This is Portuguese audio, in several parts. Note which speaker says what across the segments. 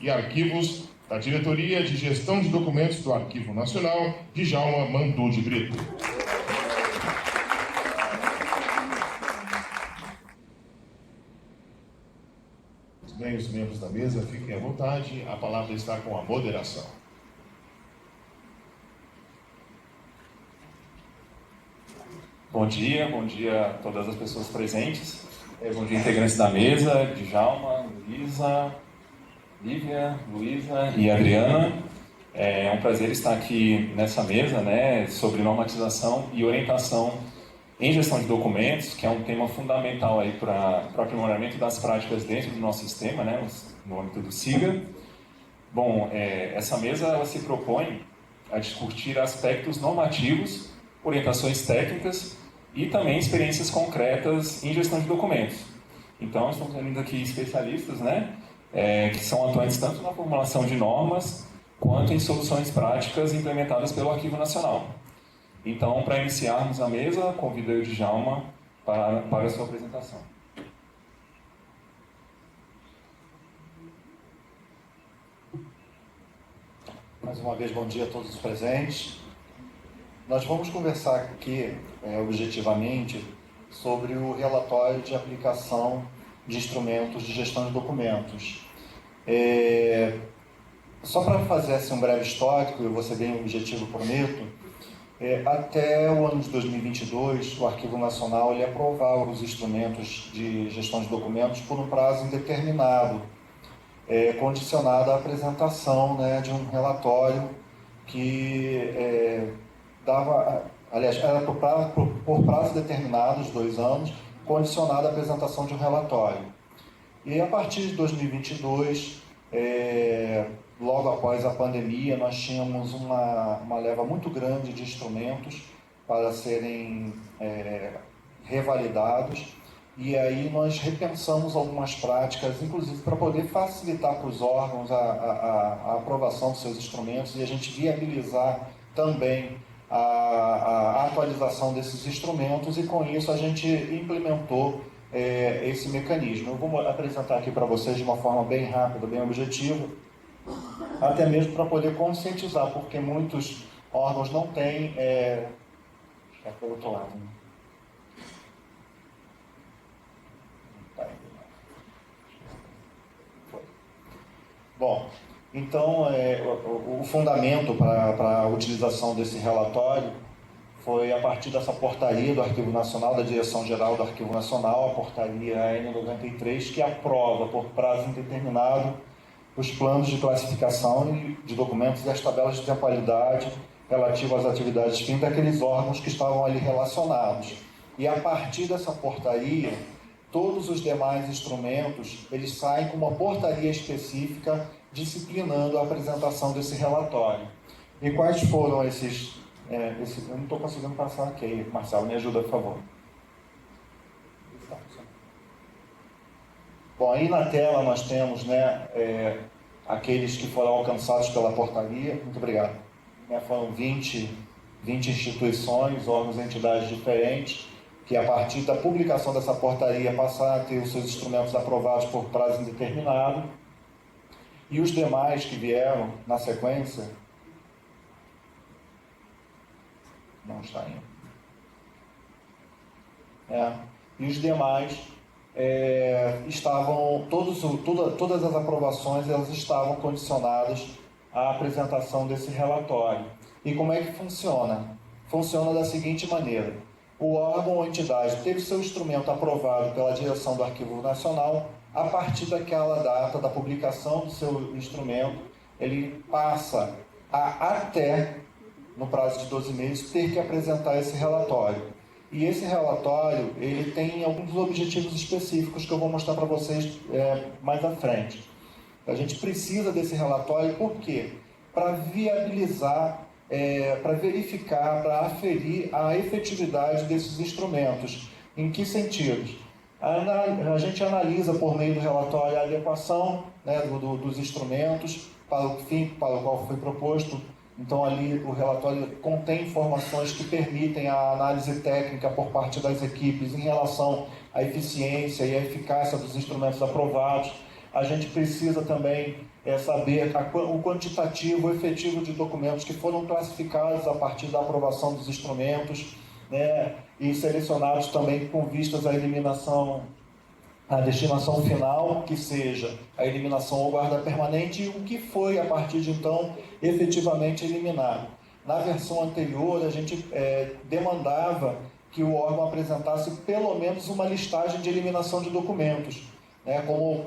Speaker 1: E arquivos da Diretoria de Gestão de Documentos do Arquivo Nacional, Djalma Mandu de Brito. Bem, os membros da mesa, fiquem à vontade, a palavra está com a moderação.
Speaker 2: Bom dia a todas as pessoas presentes. Bom dia, integrantes da mesa, Djalma, Luísa, Lívia, Luísa e Adriana. É um prazer estar aqui nessa mesa, sobre normatização e orientação em gestão de documentos, que é um tema fundamental aí para o aprimoramento das práticas dentro do nosso sistema, no âmbito do SIGA. Bom, essa mesa ela se propõe a discutir aspectos normativos, orientações técnicas e também experiências concretas em gestão de documentos. Então, estamos tendo aqui especialistas, que são atuantes tanto na formulação de normas quanto em soluções práticas implementadas pelo Arquivo Nacional. Então, para iniciarmos a mesa, convido o Djalma para a sua apresentação.
Speaker 3: Mais uma vez, bom dia a todos os presentes. Nós vamos conversar aqui, objetivamente, sobre o relatório de aplicação de instrumentos de gestão de documentos. Só para fazer um breve histórico, eu vou ser bem objetivo, prometo, até o ano de 2022, o Arquivo Nacional ele aprovava os instrumentos de gestão de documentos por um prazo indeterminado, condicionado à apresentação de um relatório que era por prazo determinado, os 2 anos, condicionado à apresentação de um relatório. E a partir de 2022, logo após a pandemia, nós tínhamos uma leva muito grande de instrumentos para serem revalidados, e aí nós repensamos algumas práticas, inclusive para poder facilitar para os órgãos a aprovação dos seus instrumentos e a gente viabilizar também a atualização desses instrumentos, e com isso a gente implementou esse mecanismo. Eu vou apresentar aqui para vocês de uma forma bem rápida, bem objetiva, até mesmo para poder conscientizar, porque muitos órgãos não têm... para o outro lado. Bom, então o fundamento para a utilização desse relatório foi a partir dessa portaria do Arquivo Nacional, da Direção-Geral do Arquivo Nacional, a portaria N93, que aprova por prazo indeterminado os planos de classificação de documentos e as tabelas de temporalidade relativas às atividades fins daqueles órgãos que estavam ali relacionados. E a partir dessa portaria, todos os demais instrumentos, eles saem com uma portaria específica disciplinando a apresentação desse relatório. E quais foram esses... eu não estou conseguindo passar aqui, Marcelo, me ajuda, por favor. Bom, aí na tela nós temos aqueles que foram alcançados pela portaria. Muito obrigado. Foram 20 instituições, órgãos e entidades diferentes, que a partir da publicação dessa portaria passaram a ter os seus instrumentos aprovados por prazo indeterminado. E os demais que vieram na sequência... Não está indo. E os demais estavam... Todas as aprovações elas estavam condicionadas à apresentação desse relatório. E como é que funciona? Funciona da seguinte maneira. O órgão ou entidade teve seu instrumento aprovado pela direção do Arquivo Nacional. A partir daquela data da publicação do seu instrumento, ele passa até, no prazo de 12 meses, ter que apresentar esse relatório. E esse relatório ele tem alguns objetivos específicos que eu vou mostrar para vocês mais à frente. A gente precisa desse relatório, por quê? Para viabilizar, para verificar, para aferir a efetividade desses instrumentos. Em que sentidos? A gente analisa por meio do relatório a adequação dos instrumentos para o fim para o qual foi proposto. Então, ali o relatório contém informações que permitem a análise técnica por parte das equipes em relação à eficiência e à eficácia dos instrumentos aprovados, A gente precisa também saber o quantitativo, o efetivo de documentos que foram classificados a partir da aprovação dos instrumentos, né, e selecionados também com vistas à eliminação, a destinação final, que seja a eliminação ou guarda permanente, e o que foi, a partir de então, efetivamente eliminado. Na versão anterior, a gente demandava que o órgão apresentasse pelo menos uma listagem de eliminação de documentos, né, como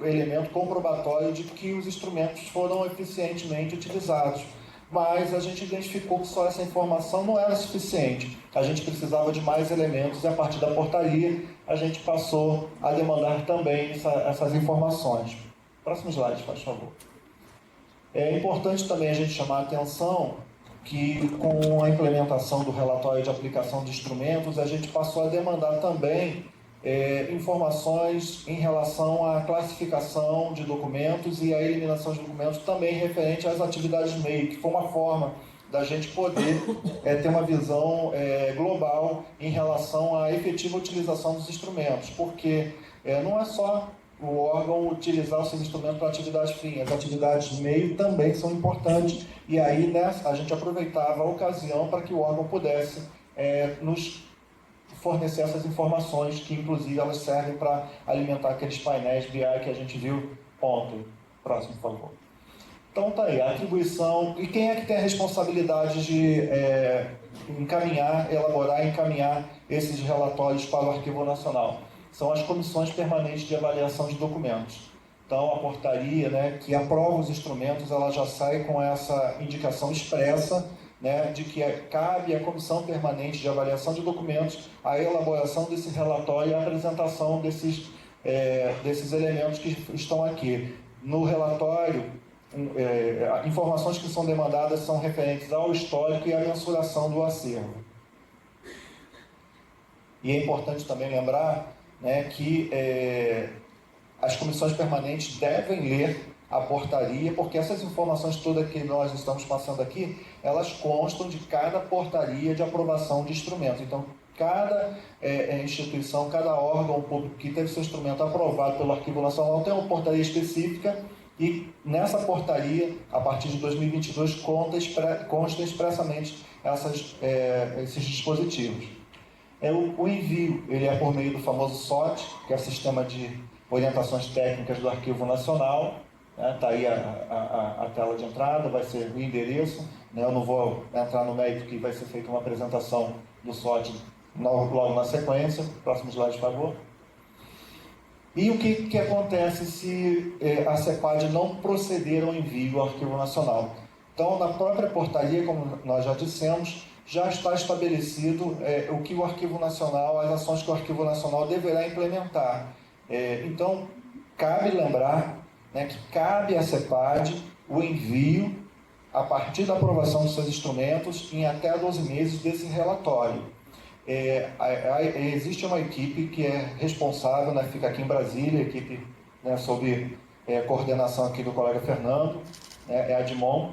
Speaker 3: elemento comprobatório de que os instrumentos foram eficientemente utilizados. Mas a gente identificou que só essa informação não era suficiente. A gente precisava de mais elementos e, a partir da portaria, a gente passou a demandar também essas informações. Próximo slide, faz favor. É importante também a gente chamar a atenção que, com a implementação do relatório de aplicação de instrumentos, a gente passou a demandar também informações em relação à classificação de documentos e à eliminação de documentos também referente às atividades MEI, que foi uma forma da gente poder ter uma visão global em relação à efetiva utilização dos instrumentos, porque não é só o órgão utilizar os seus instrumentos para atividades fim, as atividades MEI também são importantes, e aí a gente aproveitava a ocasião para que o órgão pudesse nos fornecer essas informações, que inclusive elas servem para alimentar aqueles painéis BI que a gente viu ontem. Próximo, por favor. Então tá aí, a atribuição, e quem é que tem a responsabilidade de elaborar e encaminhar esses relatórios para o Arquivo Nacional? São as comissões permanentes de avaliação de documentos. Então a portaria, né, que aprova os instrumentos, ela já sai com essa indicação expressa, né, de que cabe à Comissão Permanente de Avaliação de Documentos a elaboração desse relatório e a apresentação desses elementos que estão aqui. No relatório, informações que são demandadas são referentes ao histórico e à mensuração do acervo. E é importante também lembrar, né, que as comissões permanentes devem ler a portaria, porque essas informações todas que nós estamos passando aqui, elas constam de cada portaria de aprovação de instrumento. Então, cada instituição, cada órgão público que teve seu instrumento aprovado pelo Arquivo Nacional tem uma portaria específica, e nessa portaria, a partir de 2022, consta expressamente esses dispositivos. O envio ele é por meio do famoso SOT, que é o Sistema de Orientações Técnicas do Arquivo Nacional. Está aí a tela de entrada, vai ser o endereço, né? Eu não vou entrar no mérito que vai ser feita uma apresentação do SOT logo na sequência. Próximo slide, por favor. E o que acontece se a CEPAD não proceder ao envio ao Arquivo Nacional? Então, na própria portaria, como nós já dissemos, já está estabelecido o que o Arquivo Nacional, as ações que o Arquivo Nacional deverá implementar. Então, cabe lembrar, né, que cabe à CEPAD o envio, a partir da aprovação dos seus instrumentos, em até 12 meses desse relatório. Existe uma equipe que é responsável, né, fica aqui em Brasília, equipe, né, sob coordenação aqui do colega Fernando, né, a DIMON,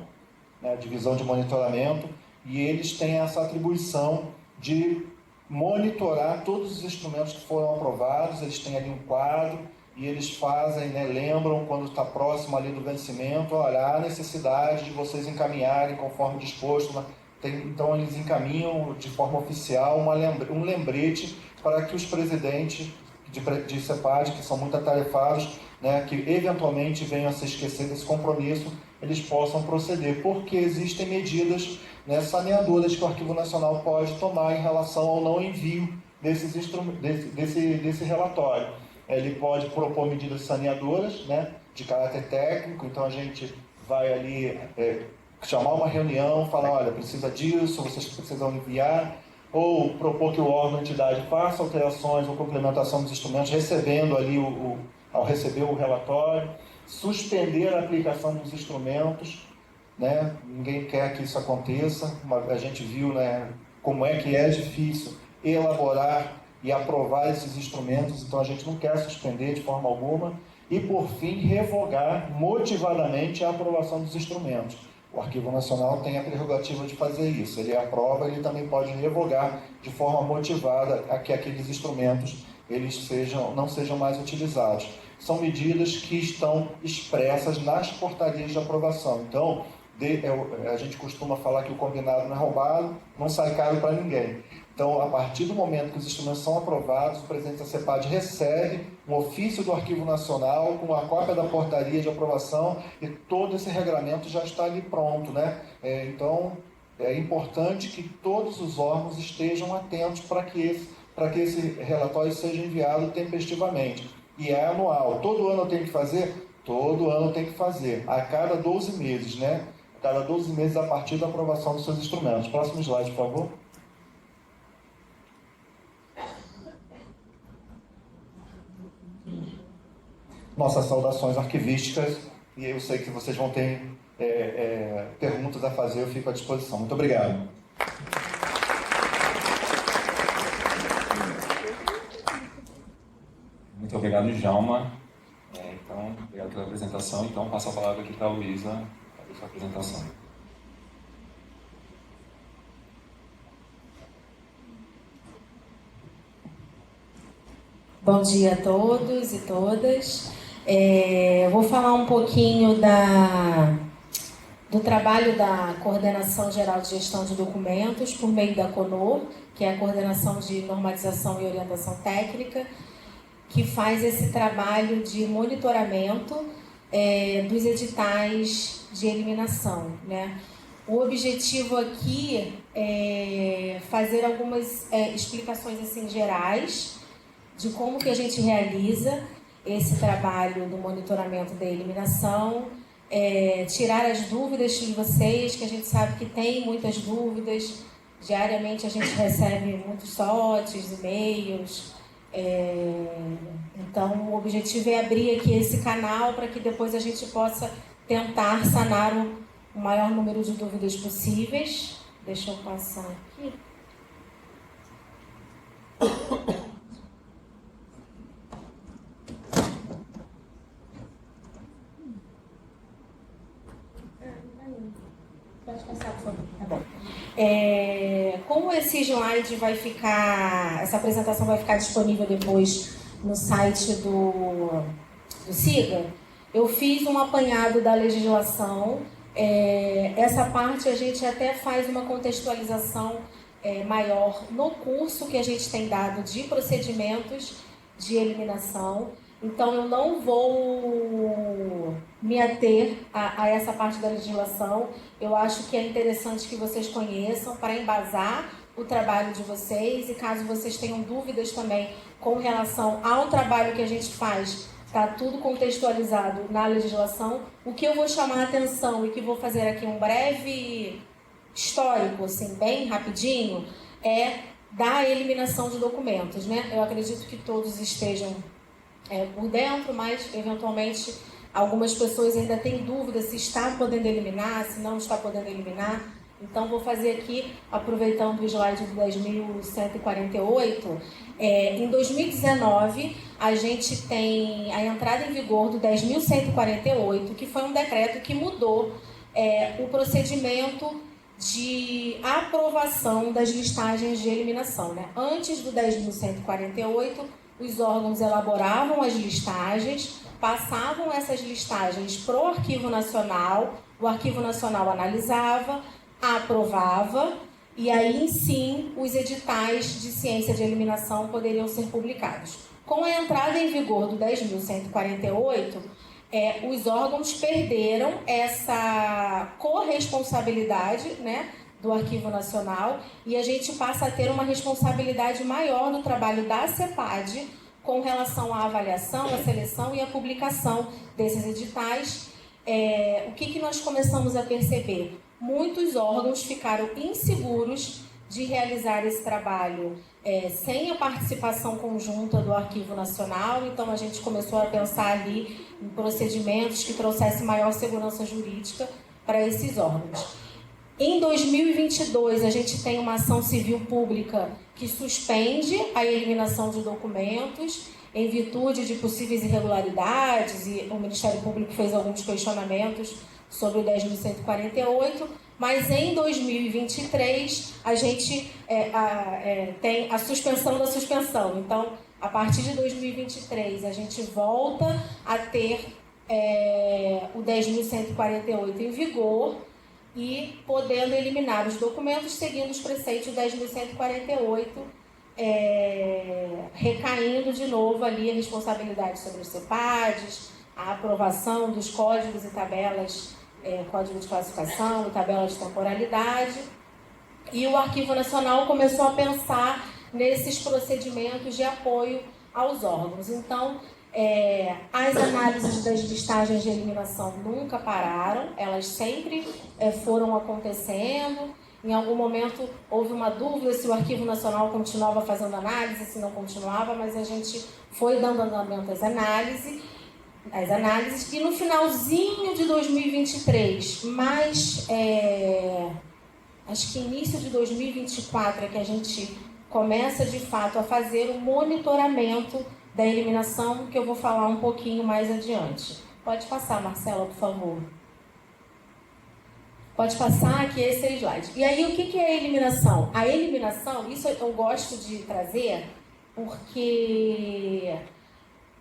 Speaker 3: né, Divisão de Monitoramento, e eles têm essa atribuição de monitorar todos os instrumentos que foram aprovados. Eles têm ali um quadro, e eles fazem, né, lembram quando está próximo ali do vencimento, olha, há necessidade de vocês encaminharem conforme disposto. Então eles encaminham de forma oficial um lembrete para que os presidentes de CEPAD, que são muito atarefados, né, que eventualmente venham a se esquecer desse compromisso, eles possam proceder, porque existem medidas, né, saneadoras que o Arquivo Nacional pode tomar em relação ao não envio desse relatório. Ele pode propor medidas saneadoras, né, de caráter técnico. Então a gente vai ali chamar uma reunião, falar, olha, precisa disso, vocês precisam enviar, ou propor que o órgão, a entidade, faça alterações ou complementação dos instrumentos, recebendo ali, ao receber o relatório, suspender a aplicação dos instrumentos, né? Ninguém quer que isso aconteça. A gente viu, né, como é que é difícil elaborar e aprovar esses instrumentos, então a gente não quer suspender de forma alguma. E, por fim, revogar motivadamente a aprovação dos instrumentos. O Arquivo Nacional tem a prerrogativa de fazer isso. Ele aprova, ele também pode revogar de forma motivada a que aqueles instrumentos não sejam mais utilizados. são medidas que estão expressas nas portarias de aprovação. Então, a gente costuma falar que o combinado não é roubado, não sai caro para ninguém. Então, a partir do momento que os instrumentos são aprovados, o presidente da CEPAD recebe um ofício do Arquivo Nacional com a cópia da portaria de aprovação e todo esse regramento já está ali pronto, né? Então, é importante que todos os órgãos estejam atentos para que esse relatório seja enviado tempestivamente. E é anual. Todo ano eu tenho que fazer? Todo ano eu tenho que fazer. A cada 12 meses, né? A cada 12 meses a partir da aprovação dos seus instrumentos. Próximo slide, por favor. Nossas saudações arquivísticas, e eu sei que vocês vão ter perguntas a fazer, eu fico à disposição. Muito obrigado.
Speaker 2: Muito obrigado, Djalma. Então, obrigado pela apresentação. Então, passo a palavra aqui para a Luísa, para a sua apresentação.
Speaker 4: Bom dia a todos e todas. Vou falar um pouquinho do trabalho da Coordenação Geral de Gestão de Documentos por meio da CONOR, que é a Coordenação de Normatização e Orientação Técnica, que faz esse trabalho de monitoramento dos editais de eliminação, né? O objetivo aqui é fazer algumas explicações assim, gerais de como que a gente realiza esse trabalho do monitoramento da eliminação, tirar as dúvidas de vocês, que a gente sabe que tem muitas dúvidas. Diariamente a gente recebe muitos TOTs, e-mails. Então, o objetivo é abrir aqui esse canal para que depois a gente possa tentar sanar o maior número de dúvidas possíveis. Deixa eu passar aqui. Pode passar, por favor. Tá bom. Como esse slide vai ficar, essa apresentação vai ficar disponível depois no site do SIGA, eu fiz um apanhado da legislação. Essa parte a gente até faz uma contextualização maior no curso que a gente tem dado de procedimentos de eliminação. Então, eu não vou me ater a essa parte da legislação. Eu acho que é interessante que vocês conheçam para embasar o trabalho de vocês, e caso vocês tenham dúvidas também com relação ao trabalho que a gente faz, está tudo contextualizado na legislação. O que eu vou chamar a atenção e que vou fazer aqui um breve histórico, assim, bem rapidinho, é da eliminação de documentos, né? Eu acredito que todos estejam por dentro, mas eventualmente algumas pessoas ainda têm dúvida se está podendo eliminar, se não está podendo eliminar. Então vou fazer aqui, aproveitando o slide do 10.148, em 2019 a gente tem a entrada em vigor do 10.148, que foi um decreto que mudou o procedimento de aprovação das listagens de eliminação, né? Antes do 10.148, os órgãos elaboravam as listagens, passavam essas listagens para o Arquivo Nacional, o Arquivo Nacional analisava, aprovava, e aí sim os editais de ciência de eliminação poderiam ser publicados. Com a entrada em vigor do 10.148, os órgãos perderam essa corresponsabilidade, né, do Arquivo Nacional, e a gente passa a ter uma responsabilidade maior no trabalho da CEPAD com relação à avaliação, à seleção e à publicação desses editais. O que nós começamos a perceber? Muitos órgãos ficaram inseguros de realizar esse trabalho sem a participação conjunta do Arquivo Nacional, então a gente começou a pensar ali em procedimentos que trouxessem maior segurança jurídica para esses órgãos. Em 2022, a gente tem uma ação civil pública que suspende a eliminação de documentos em virtude de possíveis irregularidades, e o Ministério Público fez alguns questionamentos sobre o 10.148, mas em 2023 a gente tem a suspensão da suspensão. Então, A partir de 2023, a gente volta a ter o 10.148 em vigor e podendo eliminar os documentos seguindo os preceitos do 10.148, recaindo de novo ali a responsabilidade sobre os CEPADs, a aprovação dos códigos e tabelas, código de classificação e tabela de temporalidade. E o Arquivo Nacional começou a pensar nesses procedimentos de apoio aos órgãos. Então, as análises das listagens de eliminação nunca pararam, elas sempre foram acontecendo. Em algum momento houve uma dúvida se o Arquivo Nacional continuava fazendo análise, se não continuava, mas a gente foi dando andamento às análises, e no finalzinho de 2023, acho que início de 2024 é que a gente começa de fato a fazer o monitoramento da eliminação, que eu vou falar um pouquinho mais adiante. Pode passar, Marcela, por favor. Pode passar, que esse é o slide. E aí, o que é a eliminação? A eliminação, isso eu gosto de trazer, porque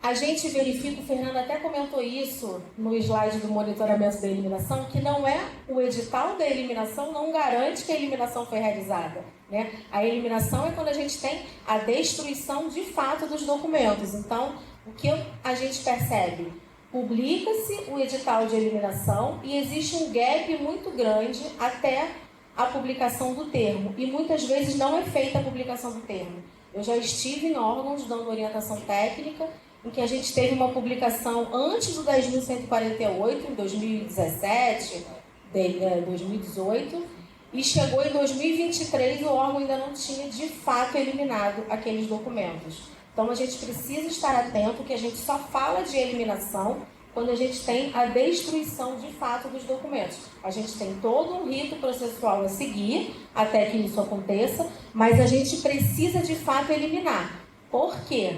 Speaker 4: a gente verifica, o Fernando até comentou isso no slide do monitoramento da eliminação, que não é o edital da eliminação, não garante que a eliminação foi realizada, né? A eliminação é quando a gente tem a destruição de fato dos documentos. Então, o que a gente percebe? Publica-se o edital de eliminação e existe um gap muito grande até a publicação do termo. E muitas vezes não é feita a publicação do termo. Eu já estive em órgãos dando orientação técnica em que a gente teve uma publicação antes do 10.148, em 2017, 2018, e chegou em 2023 e o órgão ainda não tinha de fato eliminado aqueles documentos. Então a gente precisa estar atento que a gente só fala de eliminação quando a gente tem a destruição de fato dos documentos. A gente tem todo um rito processual a seguir até que isso aconteça, mas a gente precisa de fato eliminar. Por quê?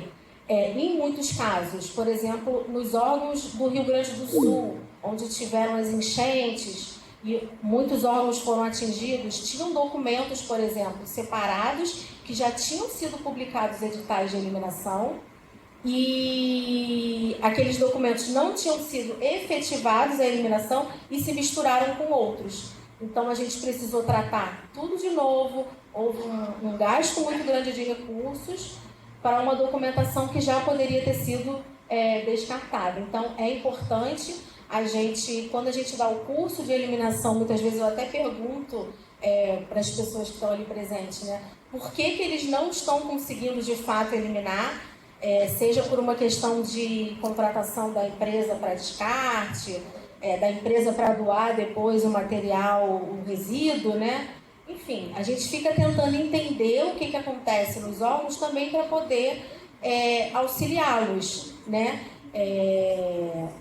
Speaker 4: Em muitos casos, por exemplo, nos órgãos do Rio Grande do Sul, onde tiveram as enchentes e muitos órgãos foram atingidos, tinham documentos, por exemplo, separados, que já tinham sido publicados editais de eliminação e aqueles documentos não tinham sido efetivados a eliminação e se misturaram com outros. Então, a gente precisou tratar tudo de novo, houve um gasto muito grande de recursos para uma documentação que já poderia ter sido descartada. Então, é importante a gente, quando a gente dá o curso de eliminação, muitas vezes eu até pergunto para as pessoas que estão ali presentes, né, por que eles não estão conseguindo de fato eliminar, seja por uma questão de contratação da empresa para descarte, da empresa para doar depois o material, o resíduo, né? Enfim, a gente fica tentando entender o que acontece nos órgãos também para poder auxiliá-los, né?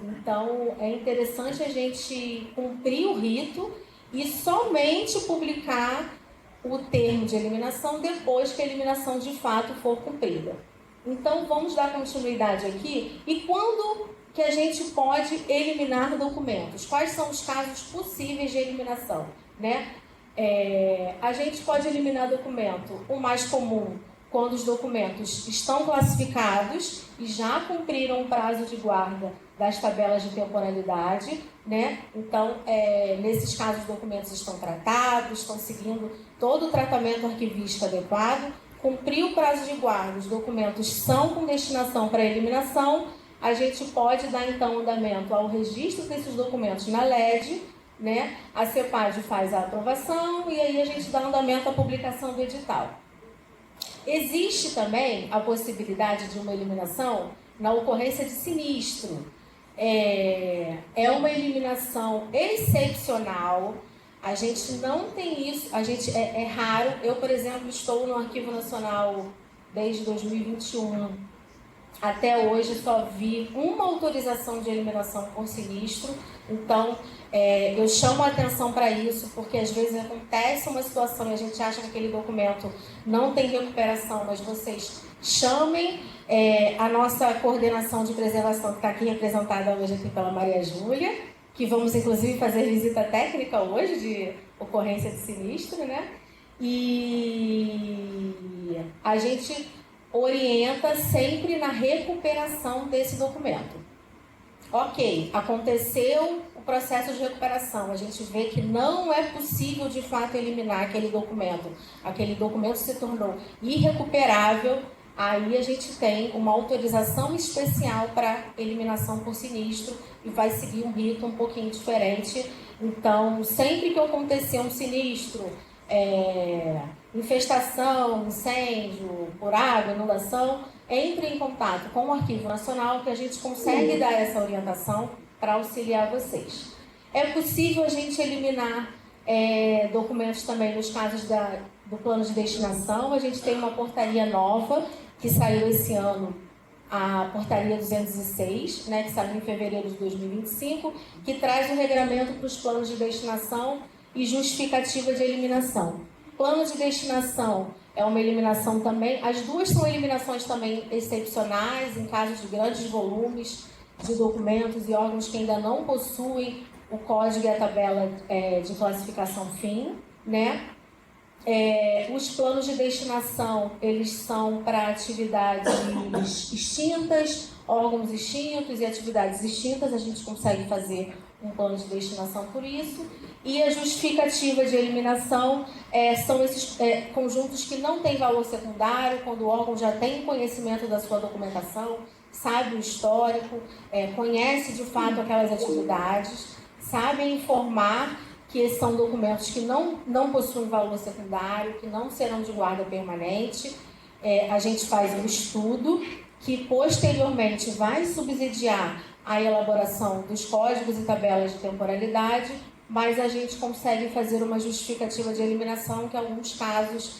Speaker 4: Então, é interessante a gente cumprir o rito e somente publicar o termo de eliminação depois que a eliminação de fato for cumprida. Então, vamos dar continuidade aqui. E quando que a gente pode eliminar documentos? Quais são os casos possíveis de eliminação, né? A gente pode eliminar documento, o mais comum, quando os documentos estão classificados e já cumpriram o prazo de guarda das tabelas de temporalidade, né? Então, nesses casos, os documentos estão tratados, estão seguindo todo o tratamento arquivístico adequado, cumpriu o prazo de guarda, os documentos são com destinação para eliminação, a gente pode dar, então, andamento ao registro desses documentos na LED, né? A CEPAD faz a aprovação e aí a gente dá andamento à publicação do edital. Existe também a possibilidade de uma eliminação na ocorrência de sinistro. É uma eliminação excepcional, a gente não tem isso, é raro. Eu, por exemplo, estou no Arquivo Nacional desde 2021. Até hoje só vi uma autorização de eliminação por sinistro, então eu chamo a atenção para isso, porque às vezes acontece uma situação e a gente acha que aquele documento não tem recuperação, mas vocês chamem a nossa coordenação de preservação, que está aqui representada hoje aqui pela Maria Júlia, que vamos inclusive fazer visita técnica hoje de ocorrência de sinistro, né? E a gente orienta sempre na recuperação desse documento. Ok, aconteceu o processo de recuperação, a gente vê que não é possível de fato eliminar aquele documento se tornou irrecuperável, aí a gente tem uma autorização especial para eliminação por sinistro e vai seguir um rito um pouquinho diferente. Então, sempre que acontecer um sinistro, infestação, incêndio, por água, inundação, entre em contato com o Arquivo Nacional que a gente consegue dar essa orientação para auxiliar vocês. É possível a gente eliminar documentos também nos casos do plano de destinação. A gente tem uma portaria nova que saiu esse ano, a portaria 206, né, que saiu em fevereiro de 2025, que traz o regramento para os planos de destinação e justificativa de eliminação. Plano de destinação é uma eliminação também, as duas são eliminações também excepcionais, em casos de grandes volumes de documentos e órgãos que ainda não possuem o código e a tabela de classificação fim, né? Os planos de destinação, eles são para atividades extintas, órgãos extintos e atividades extintas, a gente consegue fazer um plano de destinação por isso. E a justificativa de eliminação são esses conjuntos que não têm valor secundário, quando o órgão já tem conhecimento da sua documentação, sabe o histórico, conhece de fato aquelas atividades, sabe informar que são documentos que não possuem valor secundário, que não serão de guarda permanente. A gente faz um estudo que posteriormente vai subsidiar a elaboração dos códigos e tabelas de temporalidade, mas a gente consegue fazer uma justificativa de eliminação, que em alguns casos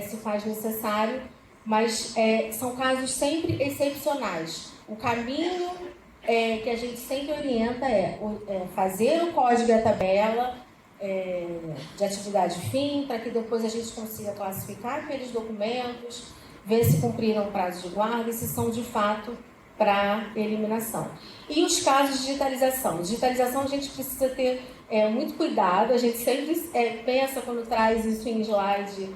Speaker 4: se faz necessário, mas são casos sempre excepcionais. O caminho que a gente sempre orienta fazer o código e a tabela de atividade fim, para que depois a gente consiga classificar aqueles documentos, ver se cumpriram o prazo de guarda e se são de fato para eliminação. E os casos de digitalização. Digitalização a gente precisa ter muito cuidado, a gente sempre pensa quando traz isso em slide,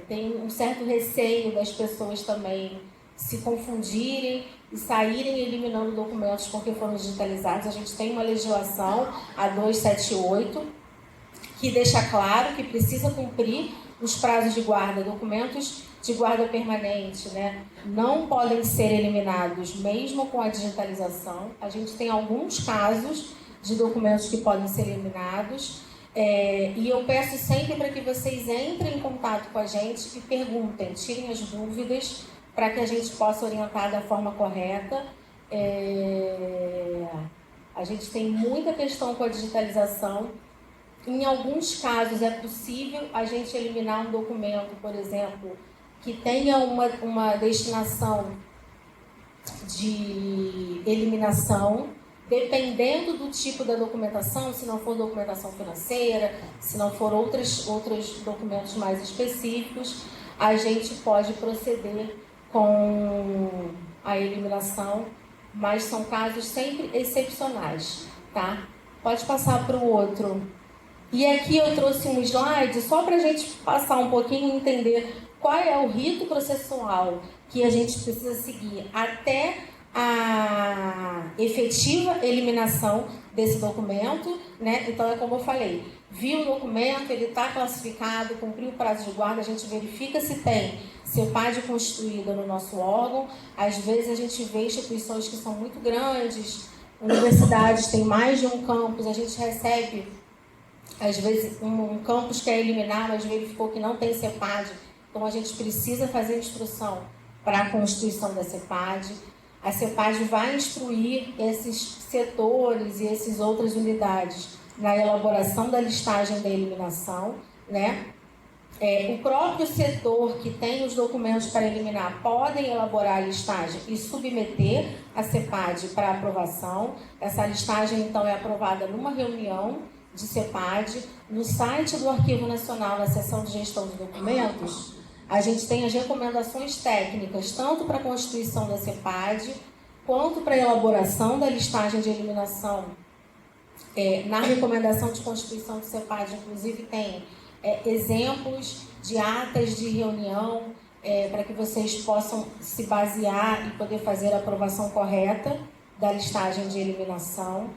Speaker 4: tem um certo receio das pessoas também se confundirem e saírem eliminando documentos porque foram digitalizados. A gente tem uma legislação, a 278, que deixa claro que precisa cumprir os prazos de guarda. Documentos de guarda permanente, né, não podem ser eliminados mesmo com a digitalização. A gente tem alguns casos de documentos que podem ser eliminados, e eu peço sempre para que vocês entrem em contato com a gente e perguntem, tirem as dúvidas, para que a gente possa orientar da forma correta. A gente tem muita questão com a digitalização. Em alguns casos é possível a gente eliminar um documento, por exemplo, que tenha uma destinação de eliminação, dependendo do tipo da documentação, se não for documentação financeira, se não for outros documentos mais específicos, a gente pode proceder com a eliminação, mas são casos sempre excepcionais, tá? Pode passar para o outro. E aqui eu trouxe um slide só para a gente passar um pouquinho e entender qual é o rito processual que a gente precisa seguir até a efetiva eliminação desse documento, né? Então, é como eu falei, viu o documento, ele está classificado, cumpriu o prazo de guarda, a gente verifica se tem CEPAD constituída no nosso órgão. Às vezes a gente vê instituições que são muito grandes, universidades têm mais de um campus, a gente recebe, às vezes, um campus quer eliminar, mas verificou que não tem CEPAD, então a gente precisa fazer instrução para a constituição da CEPAD. A CEPAD vai instruir esses setores e essas outras unidades na elaboração da listagem da eliminação, né? O próprio setor que tem os documentos para eliminar podem elaborar a listagem e submeter a CEPAD para aprovação. Essa listagem, então, é aprovada numa reunião de CEPAD. No site do Arquivo Nacional, na seção de gestão de documentos, a gente tem as recomendações técnicas, tanto para a constituição da CEPAD, quanto para a elaboração da listagem de eliminação. Na recomendação de constituição do CEPAD, inclusive, tem exemplos de atas de reunião para que vocês possam se basear e poder fazer a aprovação correta da listagem de eliminação.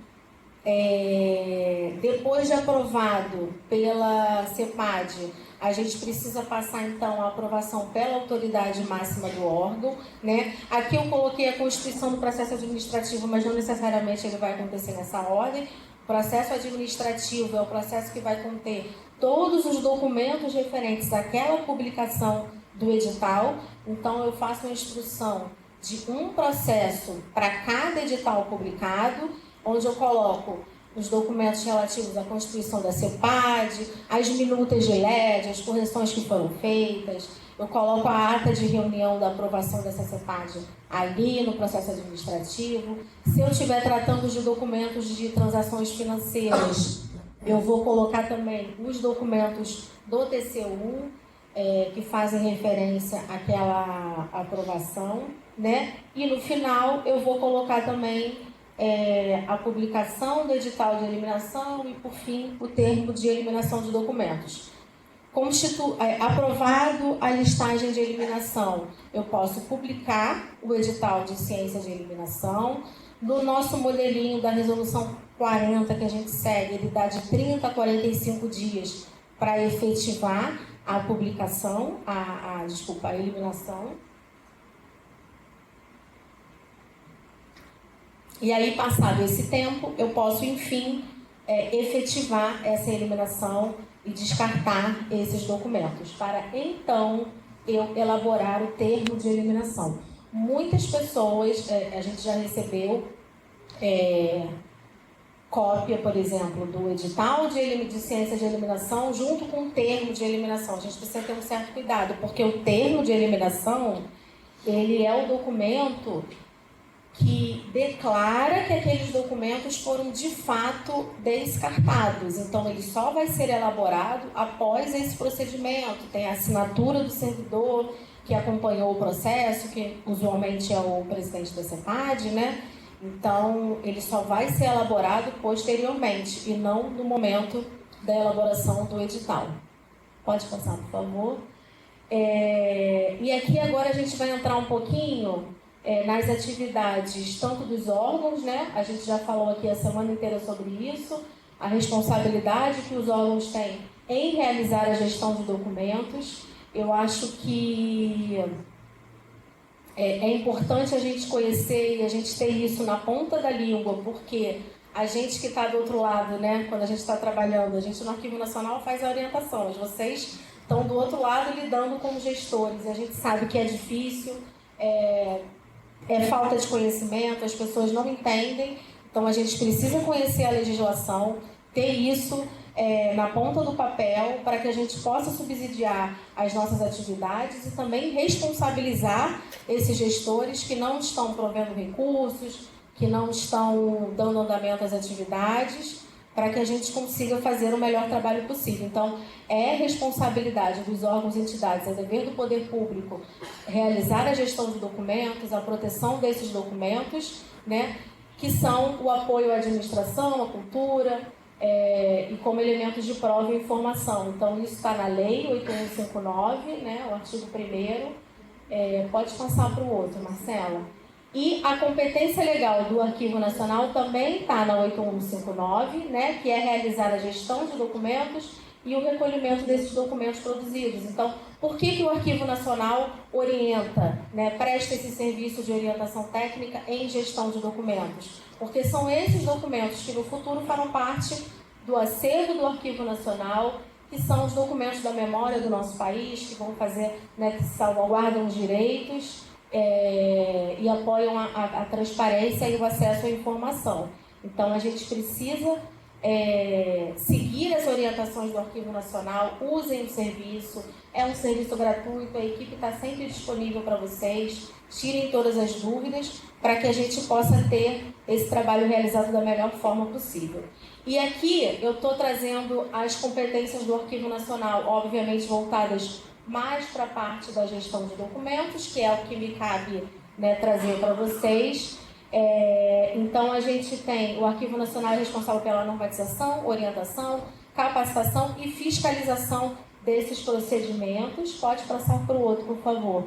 Speaker 4: Depois de aprovado pela CEPAD, a gente precisa passar então a aprovação pela autoridade máxima do órgão, né? Aqui eu coloquei a constituição do processo administrativo, mas não necessariamente ele vai acontecer nessa ordem. O processo administrativo é o processo que vai conter todos os documentos referentes àquela publicação do edital. Então eu faço uma instrução de um processo para cada edital publicado, onde eu coloco os documentos relativos à constituição da CEPAD, as minutas de LED, as correções que foram feitas. Eu coloco a ata de reunião da aprovação dessa CEPAD ali no processo administrativo. Se eu estiver tratando de documentos de transações financeiras, eu vou colocar também os documentos do TCU, que fazem referência àquela aprovação, né? E no final eu vou colocar também a publicação do edital de eliminação e, por fim, o termo de eliminação de documentos. Aprovado a listagem de eliminação, eu posso publicar o edital de ciência de eliminação. No nosso modelinho da resolução 40 que a gente segue, ele dá de 30 a 45 dias para efetivar a publicação, a eliminação. E aí, passado esse tempo, eu posso, enfim, efetivar essa eliminação e descartar esses documentos, para então eu elaborar o termo de eliminação. Muitas pessoas, a gente já recebeu cópia, por exemplo, do edital de ciência de eliminação junto com o termo de eliminação. A gente precisa ter um certo cuidado, porque o termo de eliminação, ele é o documento que declara que aqueles documentos foram de fato descartados. Então, ele só vai ser elaborado após esse procedimento. Tem a assinatura do servidor que acompanhou o processo, que usualmente é o presidente da CEPAD, né? Então, ele só vai ser elaborado posteriormente e não no momento da elaboração do edital. Pode passar, por favor. E aqui agora a gente vai entrar um pouquinho nas atividades tanto dos órgãos, né? A gente já falou aqui a semana inteira sobre isso, a responsabilidade que os órgãos têm em realizar a gestão de documentos. Eu acho que é importante a gente conhecer e a gente ter isso na ponta da língua, porque a gente que está do outro lado, né? Quando a gente está trabalhando, a gente no Arquivo Nacional faz a orientação, mas vocês estão do outro lado lidando com gestores, e a gente sabe que é difícil, é falta de conhecimento, as pessoas não entendem, então a gente precisa conhecer a legislação, ter isso na ponta do papel para que a gente possa subsidiar as nossas atividades e também responsabilizar esses gestores que não estão provendo recursos, que não estão dando andamento às atividades, para que a gente consiga fazer o melhor trabalho possível. Então, é responsabilidade dos órgãos e entidades, é dever do poder público realizar a gestão de documentos, a proteção desses documentos, né, que são o apoio à administração, à cultura, e como elementos de prova e informação. Então, isso está na Lei 8159, né, o artigo 1º. Pode passar para o outro, Marcela. E a competência legal do Arquivo Nacional também está na 8159, né, que é realizar a gestão de documentos e o recolhimento desses documentos produzidos. Então, por que o Arquivo Nacional orienta, né, presta esse serviço de orientação técnica em gestão de documentos? Porque são esses documentos que no futuro farão parte do acervo do Arquivo Nacional, que são os documentos da memória do nosso país, que vão fazer, né, que salvaguardam os direitos e apoiam a transparência e o acesso à informação. Então, a gente precisa seguir as orientações do Arquivo Nacional, usem o serviço, é um serviço gratuito, a equipe está sempre disponível para vocês, tirem todas as dúvidas para que a gente possa ter esse trabalho realizado da melhor forma possível. E aqui eu estou trazendo as competências do Arquivo Nacional, obviamente voltadas mais para a parte da gestão de documentos, que é o que me cabe, né, trazer para vocês. Então, a gente tem o Arquivo Nacional responsável pela normatização, orientação, capacitação e fiscalização desses procedimentos. Pode passar para o outro, por favor.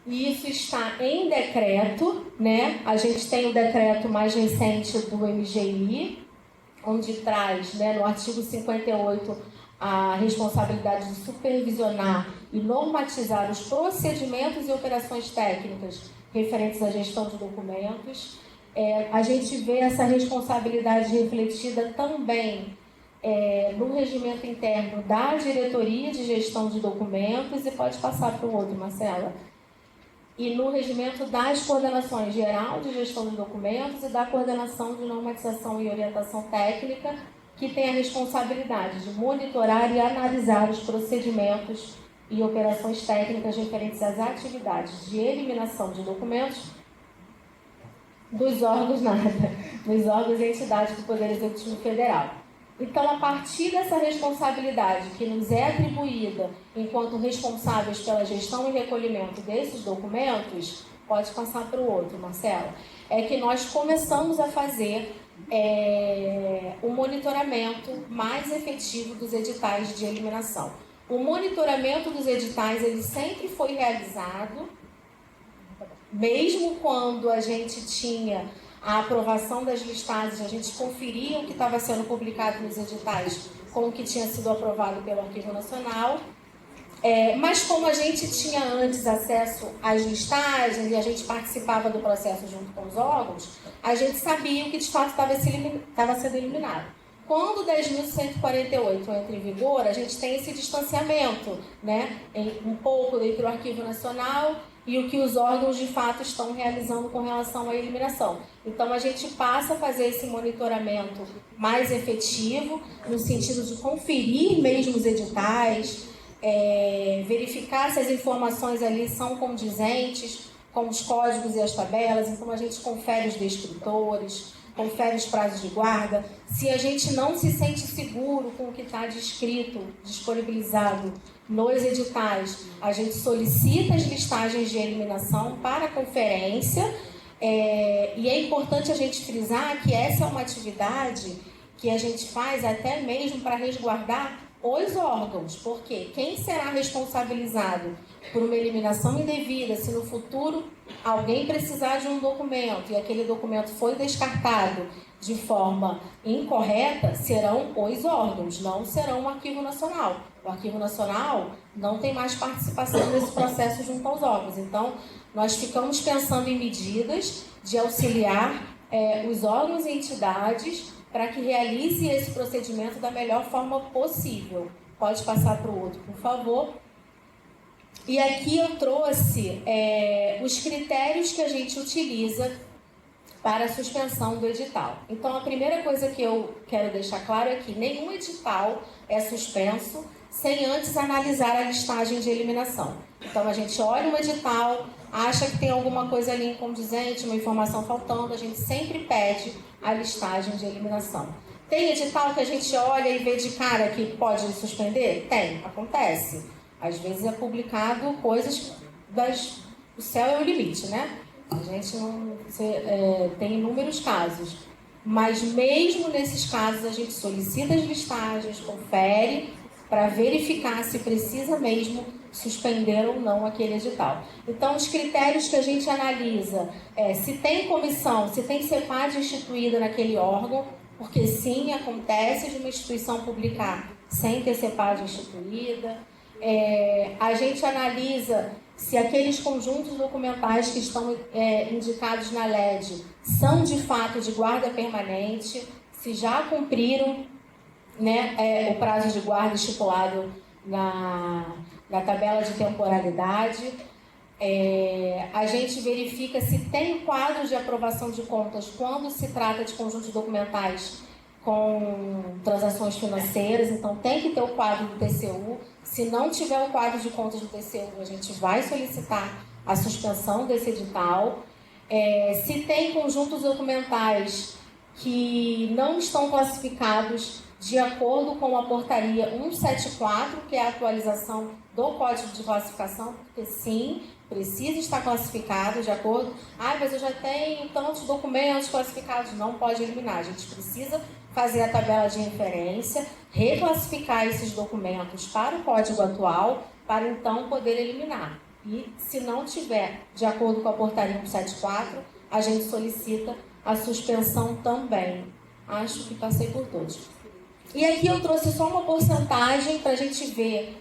Speaker 4: Isso está em decreto, né? A gente tem o decreto mais recente do MGI, onde traz, né, no artigo 58, a responsabilidade de supervisionar e normatizar os procedimentos e operações técnicas referentes à gestão de documentos. A gente vê essa responsabilidade refletida também no regimento interno da Diretoria de Gestão de Documentos, e pode passar para o outro, Marcela. E no regimento das coordenações geral de gestão de documentos e da coordenação de normatização e orientação técnica, que tem a responsabilidade de monitorar e analisar os procedimentos e operações técnicas referentes às atividades de eliminação de documentos dos órgãos dos órgãos e entidades do Poder Executivo Federal. Então, a partir dessa responsabilidade que nos é atribuída enquanto responsáveis pela gestão e recolhimento desses documentos, pode passar para o outro, Marcela, é que nós começamos a fazer o monitoramento mais efetivo dos editais de eliminação. O monitoramento dos editais, ele sempre foi realizado, mesmo quando a gente tinha a aprovação das listagens, a gente conferia o que estava sendo publicado nos editais com o que tinha sido aprovado pelo Arquivo Nacional. Mas como a gente tinha antes acesso às listagens e a gente participava do processo junto com os órgãos, a gente sabia o que de fato estava sendo eliminado. Quando o 10.148 entra em vigor, a gente tem esse distanciamento, né, um pouco entre o Arquivo Nacional e o que os órgãos de fato estão realizando com relação à eliminação. Então a gente passa a fazer esse monitoramento mais efetivo, no sentido de conferir mesmo os editais, verificar se as informações ali são condizentes com os códigos e as tabelas. Então a gente confere os descritores, confere os prazos de guarda. Se a gente não se sente seguro com o que está descrito, disponibilizado nos editais, a gente solicita as listagens de eliminação para conferência. E é importante a gente frisar que essa é uma atividade que a gente faz até mesmo para resguardar os órgãos, porque quem será responsabilizado por uma eliminação indevida, se no futuro alguém precisar de um documento e aquele documento foi descartado de forma incorreta, serão os órgãos, não serão o Arquivo Nacional. O Arquivo Nacional não tem mais participação nesse processo junto aos órgãos. Então, nós ficamos pensando em medidas de auxiliar os órgãos e entidades para que realize esse procedimento da melhor forma possível. Pode passar para o outro, por favor. E aqui eu trouxe os critérios que a gente utiliza para a suspensão do edital. Então, a primeira coisa que eu quero deixar claro é que nenhum edital é suspenso sem antes analisar a listagem de eliminação. Então, a gente olha um edital, acha que tem alguma coisa ali incondizente, uma informação faltando, a gente sempre pede a listagem de eliminação. Tem edital que a gente olha e vê de cara que pode suspender? Tem, acontece. Às vezes é publicado coisas o céu é o limite, né? A gente não tem inúmeros casos. Mas mesmo nesses casos, a gente solicita as listagens, confere para verificar se precisa mesmo suspender ou não aquele edital. Então, os critérios que a gente analisa se tem comissão, se tem CEPAD instituída naquele órgão, porque sim, acontece de uma instituição publicar sem ter CEPAD instituída. A gente analisa se aqueles conjuntos documentais que estão indicados na LED são de fato de guarda permanente, se já cumpriram, né, o prazo de guarda estipulado na tabela de temporalidade. A gente verifica se tem quadros de aprovação de contas quando se trata de conjuntos documentais com transações financeiras, então tem que ter o quadro do TCU. Se não tiver o quadro de contas do TCU, a gente vai solicitar a suspensão desse edital. Se tem conjuntos documentais que não estão classificados de acordo com a portaria 174, que é a atualização do Código de Classificação, porque sim, precisa estar classificado de acordo... mas eu já tenho tantos documentos classificados, não pode eliminar. A gente precisa fazer a tabela de referência, reclassificar esses documentos para o código atual, para então poder eliminar. E se não tiver de acordo com a portaria 174, a gente solicita a suspensão também. Acho que passei por todos. E aqui eu trouxe só uma porcentagem para a gente ver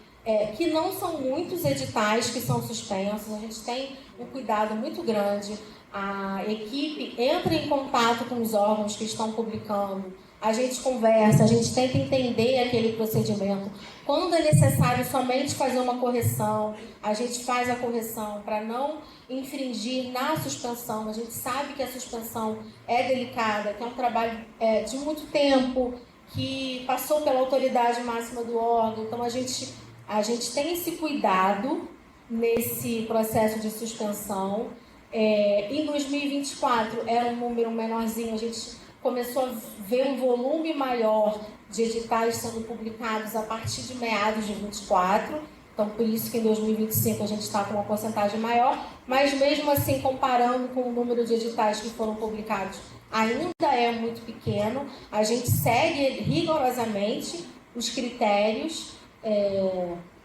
Speaker 4: que não são muitos editais que são suspensos. A gente tem um cuidado muito grande. A equipe entra em contato com os órgãos que estão publicando, a gente conversa, a gente tenta entender aquele procedimento. Quando é necessário somente fazer uma correção, a gente faz a correção para não infringir na suspensão. A gente sabe que a suspensão é delicada, que é um trabalho de muito tempo, que passou pela autoridade máxima do órgão. Então, a gente tem esse cuidado nesse processo de suspensão. Em 2024 era um número menorzinho, a gente começou a ver um volume maior de editais sendo publicados a partir de meados de 24, então por isso que em 2025 a gente está com uma porcentagem maior, mas mesmo assim, comparando com o número de editais que foram publicados, ainda é muito pequeno. A gente segue rigorosamente os critérios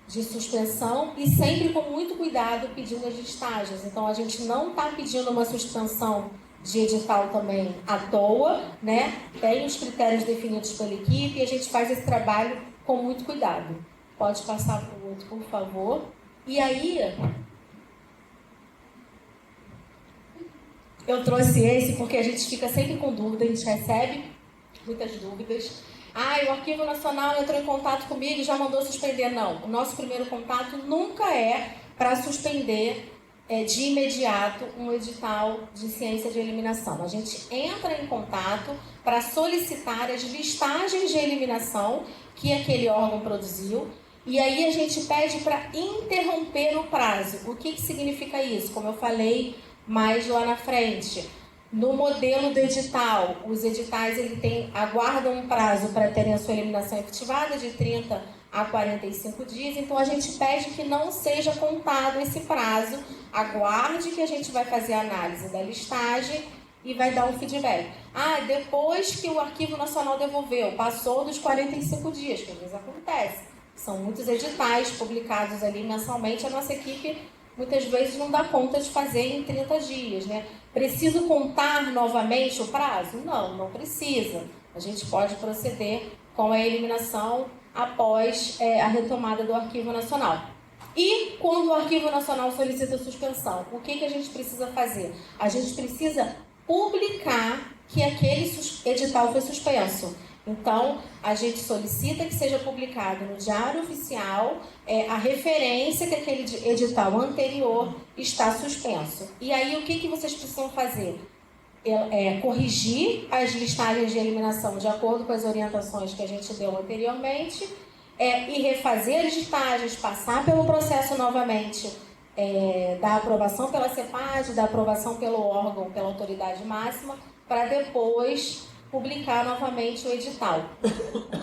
Speaker 4: de suspensão e sempre com muito cuidado pedindo as listagens. Então, a gente não está pedindo uma suspensão de edital também à toa, né? Tem os critérios definidos pela equipe e a gente faz esse trabalho com muito cuidado. Pode passar para o outro, por favor. E aí, eu trouxe esse porque a gente fica sempre com dúvida, a gente recebe muitas dúvidas. O Arquivo Nacional entrou em contato comigo e já mandou suspender. Não, o nosso primeiro contato nunca é para suspender de imediato um edital de ciência de eliminação. A gente entra em contato para solicitar as listagens de eliminação que aquele órgão produziu e aí a gente pede para interromper o prazo. O que significa isso? Como eu falei mais lá na frente, no modelo do edital, os editais aguardam um prazo para terem a sua eliminação efetivada de 30 a 45 dias, então a gente pede que não seja contado esse prazo, aguarde que a gente vai fazer a análise da listagem e vai dar um feedback. Depois que o Arquivo Nacional devolveu, passou dos 45 dias, que às vezes acontece. São muitos editais publicados ali mensalmente, a nossa equipe muitas vezes não dá conta de fazer em 30 dias, né? Preciso contar novamente o prazo? Não, não precisa. A gente pode proceder com a eliminação após a retomada do Arquivo Nacional. E quando o Arquivo Nacional solicita suspensão, o que a gente precisa fazer? A gente precisa publicar que aquele edital foi suspenso. Então, a gente solicita que seja publicado no Diário Oficial a referência que aquele edital anterior está suspenso. E aí, o que vocês precisam fazer? Corrigir as listagens de eliminação de acordo com as orientações que a gente deu anteriormente e refazer as listagens, passar pelo processo novamente da aprovação pela CEPAD, da aprovação pelo órgão, pela autoridade máxima, para depois publicar novamente o edital.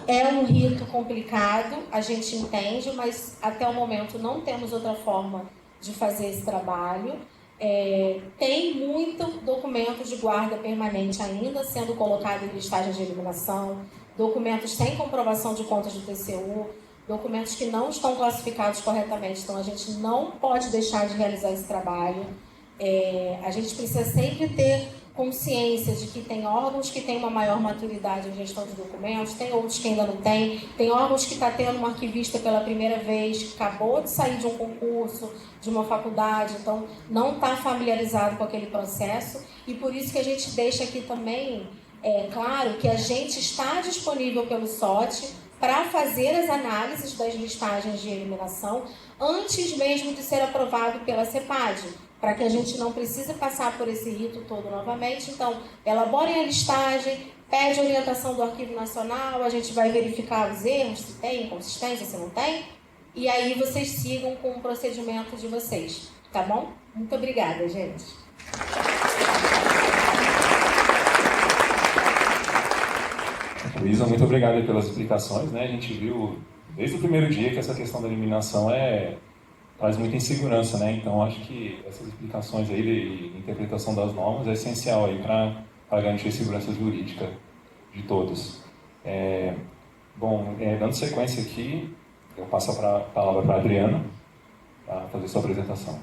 Speaker 4: É um rito complicado, a gente entende, mas até o momento não temos outra forma de fazer esse trabalho. Tem muito documento de guarda permanente ainda sendo colocado em listagem de eliminação, documentos sem comprovação de contas do TCU, documentos que não estão classificados corretamente, então a gente não pode deixar de realizar esse trabalho. A gente precisa sempre ter consciência de que tem órgãos que têm uma maior maturidade em gestão de documentos, tem outros que ainda não têm, tem órgãos que está tendo um arquivista pela primeira vez, que acabou de sair de um concurso, de uma faculdade, então não está familiarizado com aquele processo, e por isso que a gente deixa aqui também claro que a gente está disponível pelo SOT para fazer as análises das listagens de eliminação antes mesmo de ser aprovado pela CEPAD, para que a gente não precise passar por esse rito todo novamente. Então, elaborem a listagem, pede a orientação do Arquivo Nacional, a gente vai verificar os erros, se tem inconsistência, se não tem, e aí vocês sigam com o procedimento de vocês, tá bom? Muito obrigada, gente.
Speaker 2: Luísa, muito obrigado pelas explicações, né? A gente viu desde o primeiro dia que essa questão da eliminação traz muita insegurança, né? Então, acho que essas explicações aí de interpretação das normas é essencial aí para garantir a segurança jurídica de todos. Dando sequência aqui, eu passo a palavra para a Adriana, para fazer sua apresentação.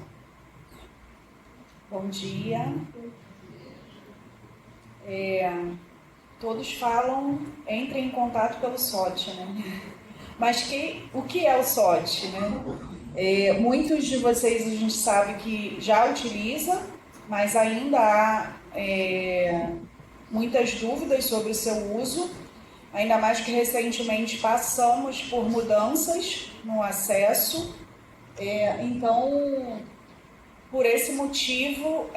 Speaker 5: Bom dia. Todos falam, entrem em contato pelo SOT, né? Mas o que é o SOT, né? Muitos de vocês a gente sabe que já utiliza, mas ainda há muitas dúvidas sobre o seu uso, ainda mais que recentemente passamos por mudanças no acesso. Então, por esse motivo,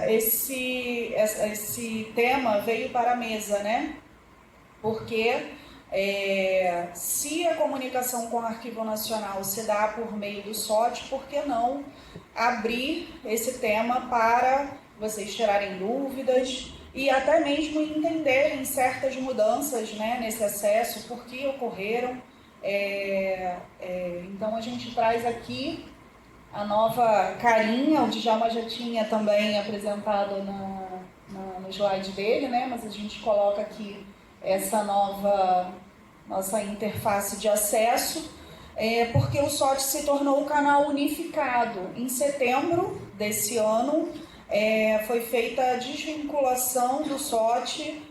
Speaker 5: esse tema veio para a mesa, né? Porque se a comunicação com o Arquivo Nacional se dá por meio do SOT, por que não abrir esse tema para vocês tirarem dúvidas e até mesmo entenderem certas mudanças, né, nesse acesso, por que ocorreram. Então a gente traz aqui a nova carinha, o Djalma já tinha também apresentado no slide dele, né, mas a gente coloca aqui essa nossa interface de acesso, porque o SOT se tornou um canal unificado. Em setembro desse ano, foi feita a desvinculação do SOT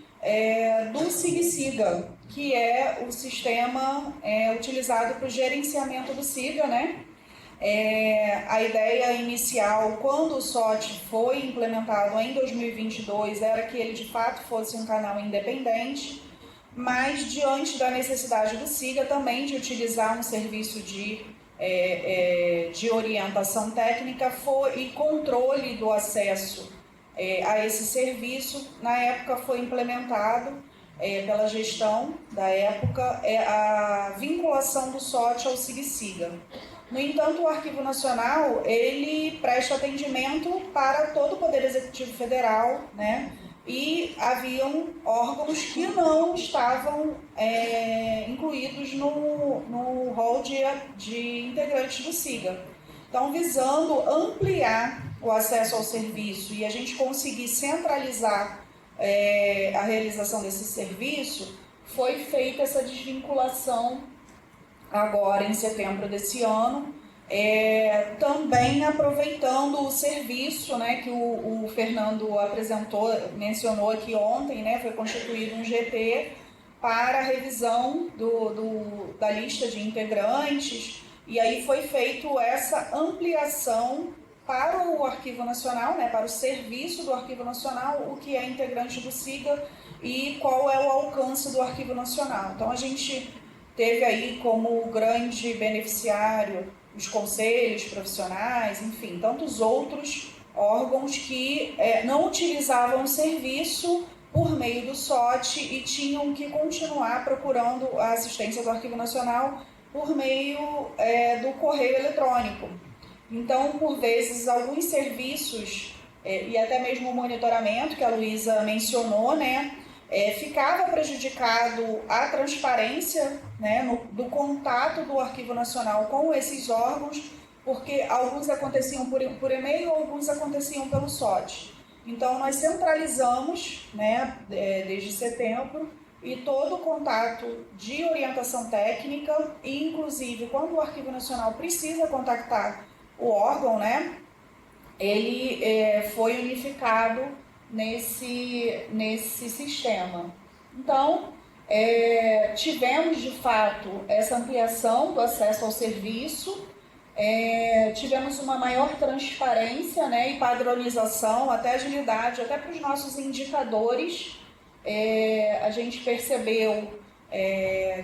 Speaker 5: do SIG-SIGA, que é o sistema utilizado para o gerenciamento do SIGA, né? A ideia inicial, quando o SOT foi implementado em 2022, era que ele de fato fosse um canal independente, mas diante da necessidade do SIGA também de utilizar um serviço de orientação técnica e controle do acesso a esse serviço, na época foi implementado pela gestão da época a vinculação do SOT ao SIG-SIGA. No entanto, o Arquivo Nacional, ele presta atendimento para todo o Poder Executivo Federal, né? E haviam órgãos que não estavam incluídos no rol de integrantes do SIGA. Então, visando ampliar o acesso ao serviço e a gente conseguir centralizar a realização desse serviço, foi feita essa desvinculação agora em setembro desse ano, também aproveitando o serviço, né, que o Fernando mencionou aqui ontem, né, foi constituído um GT para a revisão da lista de integrantes, e aí foi feito essa ampliação para o Arquivo Nacional, né, para o serviço do Arquivo Nacional, o que é integrante do SIGA e qual é o alcance do Arquivo Nacional. Então a gente teve aí como grande beneficiário os conselhos profissionais, enfim, tantos outros órgãos que não utilizavam o serviço por meio do SOT e tinham que continuar procurando a assistência do Arquivo Nacional por meio do correio eletrônico. Então, por vezes, alguns serviços e até mesmo o monitoramento que a Luísa mencionou, né, ficava prejudicado a transparência, né, do contato do Arquivo Nacional com esses órgãos, porque alguns aconteciam por e-mail, alguns aconteciam pelo SOT. Então, nós centralizamos, né, desde setembro, e todo o contato de orientação técnica, e inclusive quando o Arquivo Nacional precisa contactar o órgão, né, ele foi unificado nesse sistema. Então, tivemos de fato essa ampliação do acesso ao serviço, tivemos uma maior transparência, né, e padronização, até agilidade, até para os nossos indicadores. A gente percebeu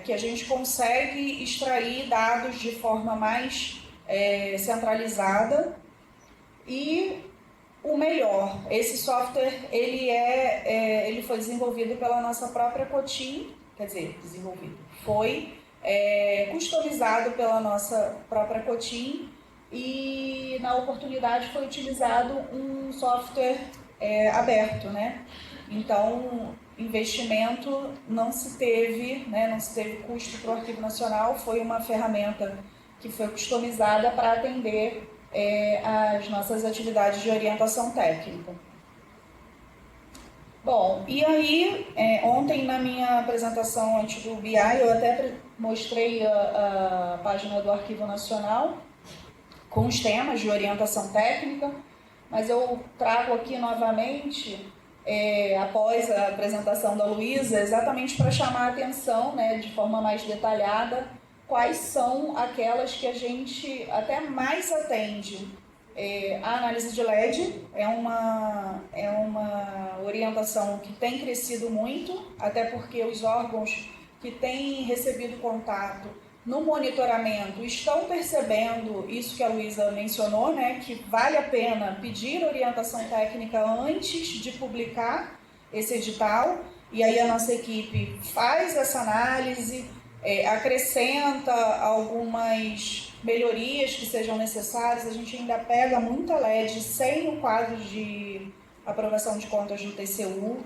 Speaker 5: que a gente consegue extrair dados de forma mais centralizada. E o melhor, esse software ele foi desenvolvido pela nossa própria Cotim, foi customizado pela nossa própria Cotim, e na oportunidade foi utilizado um software aberto, né? Então, investimento não se teve, né? Não se teve custo para o Arquivo Nacional, foi uma ferramenta que foi customizada para atender as nossas atividades de orientação técnica. Bom, e aí, ontem na minha apresentação antes do BI, eu até mostrei a página do Arquivo Nacional com os temas de orientação técnica, mas eu trago aqui novamente, após a apresentação da Luísa, exatamente para chamar a atenção, né, de forma mais detalhada, quais são aquelas que a gente até mais atende. A análise de LED é uma orientação que tem crescido muito, até porque os órgãos que têm recebido contato no monitoramento estão percebendo isso que a Luísa mencionou, né, que vale a pena pedir orientação técnica antes de publicar esse edital, e aí a nossa equipe faz essa análise, acrescenta algumas melhorias que sejam necessárias. A gente ainda pega muita LED sem o quadro de aprovação de contas do TCU.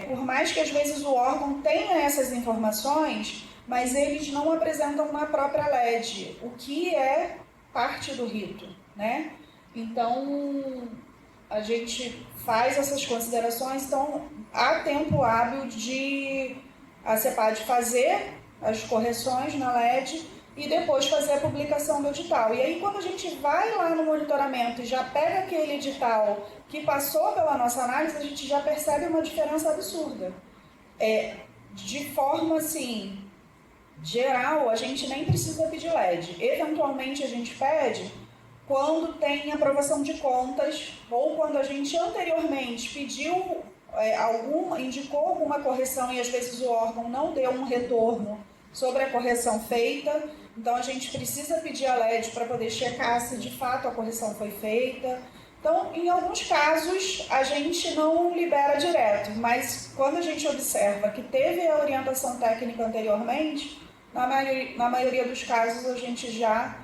Speaker 5: Por mais que às vezes o órgão tenha essas informações, mas eles não apresentam na própria LED, o que é parte do rito, né? Então, a gente faz essas considerações, então há tempo hábil de a CEPAD fazer as correções na LED e depois fazer a publicação do edital. E aí, quando a gente vai lá no monitoramento e já pega aquele edital que passou pela nossa análise, a gente já percebe uma diferença absurda. De forma, assim, geral, a gente nem precisa pedir LED. Eventualmente, a gente pede quando tem aprovação de contas ou quando a gente anteriormente pediu indicou alguma correção e às vezes o órgão não deu um retorno sobre a correção feita, então a gente precisa pedir a LED para poder checar se de fato a correção foi feita. Então, em alguns casos, a gente não libera direto, mas quando a gente observa que teve a orientação técnica anteriormente, na maioria dos casos a gente já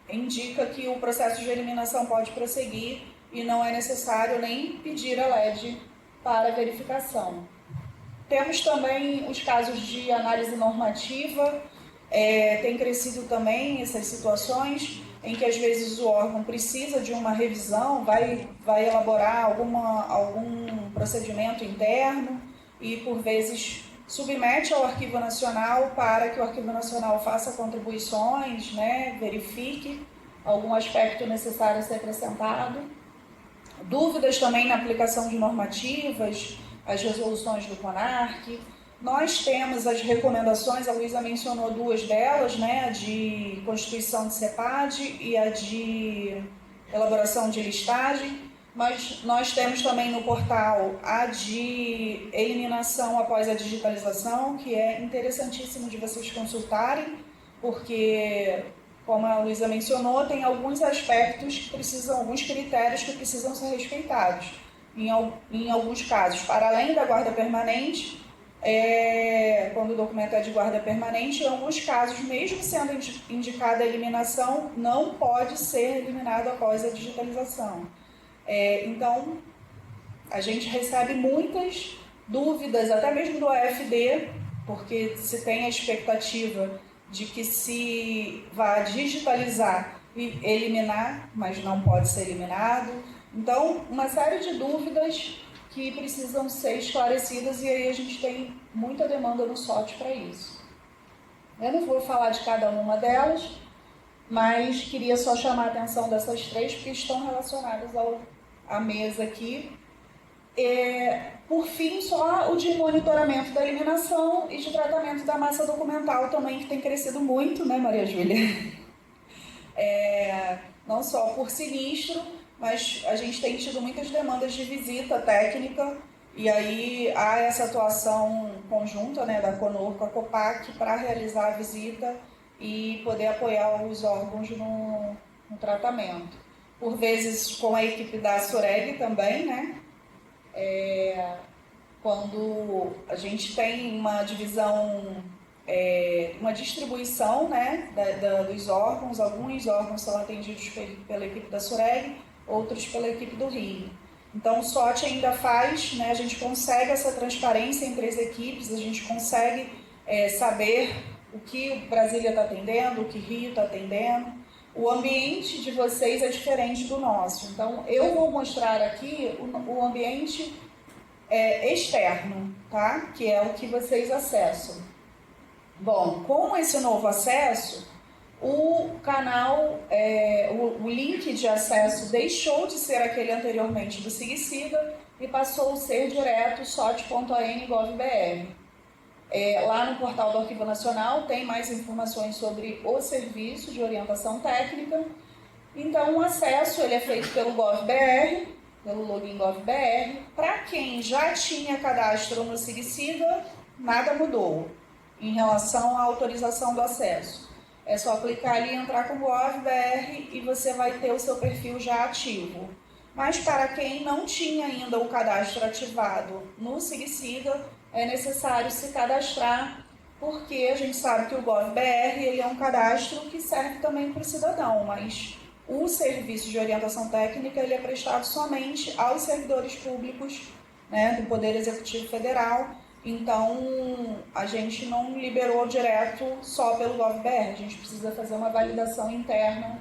Speaker 5: indica que o processo de eliminação pode prosseguir e não é necessário nem pedir a LED para verificação. Temos também os casos de análise normativa, tem crescido também essas situações em que às vezes o órgão precisa de uma revisão, vai elaborar algum procedimento interno e por vezes submete ao Arquivo Nacional para que o Arquivo Nacional faça contribuições, né, verifique algum aspecto necessário a ser acrescentado. Dúvidas também na aplicação de normativas, as resoluções do CONARC. Nós temos as recomendações, a Luísa mencionou duas delas, né, a de constituição de CEPAD e a de elaboração de listagem, mas nós temos também no portal a de eliminação após a digitalização, que é interessantíssimo de vocês consultarem, porque, como a Luísa mencionou, tem alguns aspectos que precisam, alguns critérios que precisam ser respeitados. Em alguns casos, para além da guarda permanente, quando o documento é de guarda permanente, em alguns casos, mesmo sendo indicada a eliminação, não pode ser eliminado após a digitalização. Então, a gente recebe muitas dúvidas, até mesmo do AFD, porque se tem a expectativa de que se vá digitalizar e eliminar, mas não pode ser eliminado. Então, uma série de dúvidas que precisam ser esclarecidas e aí a gente tem muita demanda no SOT para isso. Eu não vou falar de cada uma delas, mas queria só chamar a atenção dessas três porque estão relacionadas à mesa aqui. Por fim, só o de monitoramento da eliminação e de tratamento da massa documental também, que tem crescido muito, né, Maria Júlia? Não só por sinistro, mas a gente tem tido muitas demandas de visita técnica e aí há essa atuação conjunta, né, da CONOR com a COPAC para realizar a visita e poder apoiar os órgãos no tratamento. Por vezes com a equipe da SUREG também, né? Quando a gente tem uma divisão, uma distribuição, né, dos órgãos, alguns órgãos são atendidos pela equipe da SUREG, outros pela equipe do Rio. Então o SOT ainda faz, né, a gente consegue essa transparência entre as equipes, a gente consegue saber o que Brasília está atendendo, o que Rio está atendendo. o ambiente de vocês é diferente do nosso. Então, eu vou mostrar aqui o ambiente externo, tá? Que é o que vocês acessam. Bom, com esse novo acesso, o canal, o link de acesso deixou de ser aquele anteriormente do SIGCIDA e passou a ser direto sot.an.gov.br. Lá no portal do Arquivo Nacional tem mais informações sobre o serviço de orientação técnica. Então, o acesso ele é feito pelo GovBR, pelo login GovBR. Para quem já tinha cadastro no SIGCIDA, nada mudou em relação à autorização do acesso. É só clicar ali, entrar com o GovBR e você vai ter o seu perfil já ativo. Mas para quem não tinha ainda o cadastro ativado no SIGCIDA, é necessário se cadastrar, porque a gente sabe que o GovBR ele é um cadastro que serve também para o cidadão, mas o serviço de orientação técnica ele é prestado somente aos servidores públicos, né, do Poder Executivo Federal. Então, a gente não liberou direto só pelo GovBR, a gente precisa fazer uma validação interna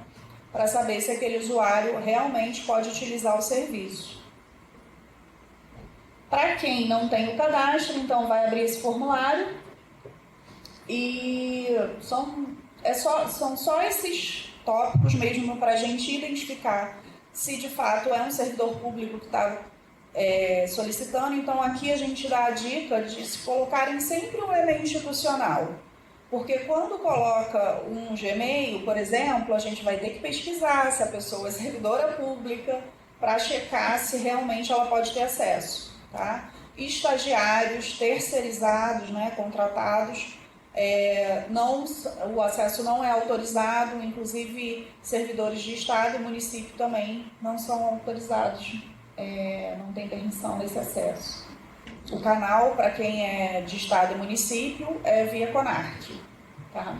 Speaker 5: para saber se aquele usuário realmente pode utilizar o serviço. Para quem não tem o cadastro, então vai abrir esse formulário e são só esses tópicos mesmo para a gente identificar se de fato é um servidor público que está solicitando. Então aqui a gente dá a dica de se colocarem sempre um e-mail institucional, porque quando coloca um Gmail, por exemplo, a gente vai ter que pesquisar se a pessoa é servidora pública para checar se realmente ela pode ter acesso. Tá? Estagiários, terceirizados, né, contratados, o acesso não é autorizado, inclusive servidores de Estado e município também não são autorizados, não tem permissão nesse acesso. O canal, para quem é de Estado e município, é via CONARC. Tá?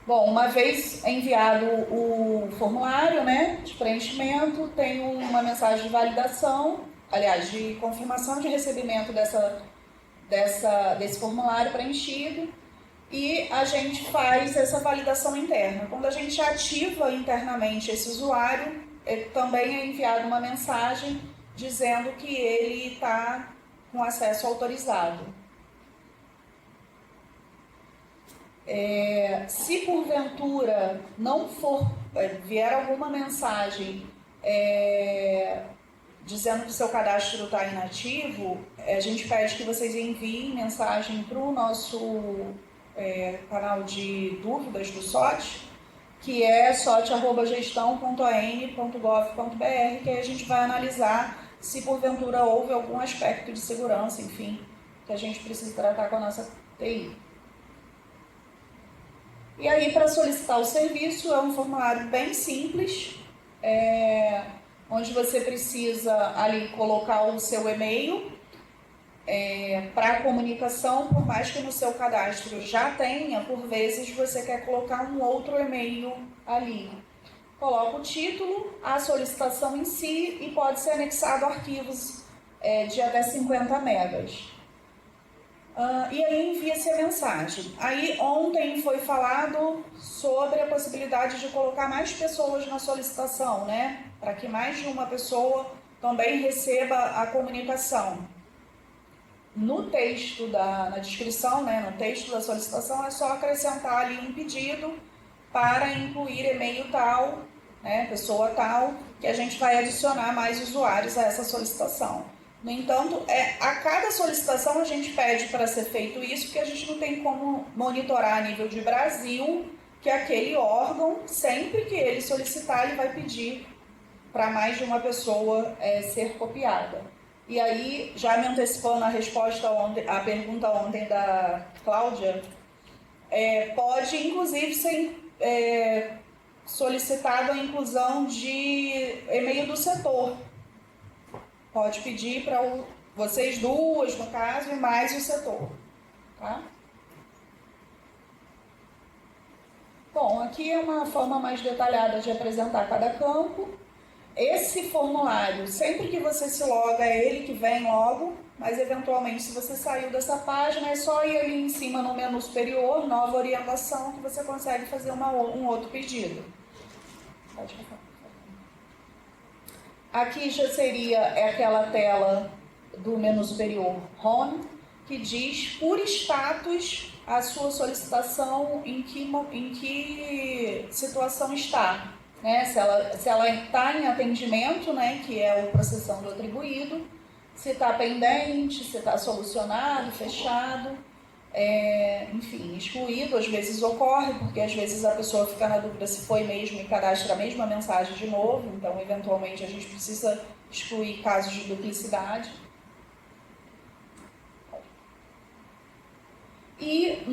Speaker 5: Bom, uma vez enviado o formulário, né, de preenchimento, tem uma mensagem de validação, aliás, de confirmação de recebimento desse formulário preenchido, e a gente faz essa validação interna. Quando a gente ativa internamente esse usuário, também é enviada uma mensagem dizendo que ele está com acesso autorizado. Se porventura não for, vier alguma mensagem dizendo que o seu cadastro está inativo, a gente pede que vocês enviem mensagem para o nosso canal de dúvidas do SOT, que é sot@gestão.an.gov.br, que aí a gente vai analisar se porventura houve algum aspecto de segurança, enfim, que a gente precisa tratar com a nossa TI. E aí, para solicitar o serviço, é um formulário bem simples, onde você precisa ali colocar o seu e-mail para a comunicação, por mais que no seu cadastro já tenha, por vezes você quer colocar um outro e-mail ali. Coloca o título, a solicitação em si e pode ser anexado arquivos de até 50 megas. E aí envia-se a mensagem. Aí ontem foi falado sobre a possibilidade de colocar mais pessoas na solicitação, né? Para que mais de uma pessoa também receba a comunicação. No texto, na descrição, né, no texto da solicitação, é só acrescentar ali um pedido para incluir e-mail tal, né, pessoa tal, que a gente vai adicionar mais usuários a essa solicitação. No entanto, a cada solicitação a gente pede para ser feito isso, porque a gente não tem como monitorar a nível de Brasil que aquele órgão, sempre que ele solicitar, ele vai pedir para mais de uma pessoa ser copiada. E aí, já me antecipando a resposta à pergunta ontem da Cláudia, pode inclusive ser solicitado a inclusão de e-mail do setor. Pode pedir para vocês duas, no caso, e mais o setor. Tá? Bom, aqui é uma forma mais detalhada de apresentar cada campo. Esse formulário, sempre que você se loga, é ele que vem logo, mas eventualmente se você saiu dessa página, é só ir ali em cima no menu superior, nova orientação, que você consegue fazer um outro pedido. Pode passar. Aqui já seria aquela tela do menu superior Home, que diz por status a sua solicitação em que situação está. Né? Se ela está em atendimento, né, que é o processando atribuído, se está pendente, se está solucionado, fechado, enfim, excluído, às vezes ocorre, porque às vezes a pessoa fica na dúvida se foi mesmo e cadastra a mesma mensagem de novo, então eventualmente a gente precisa excluir casos de duplicidade. E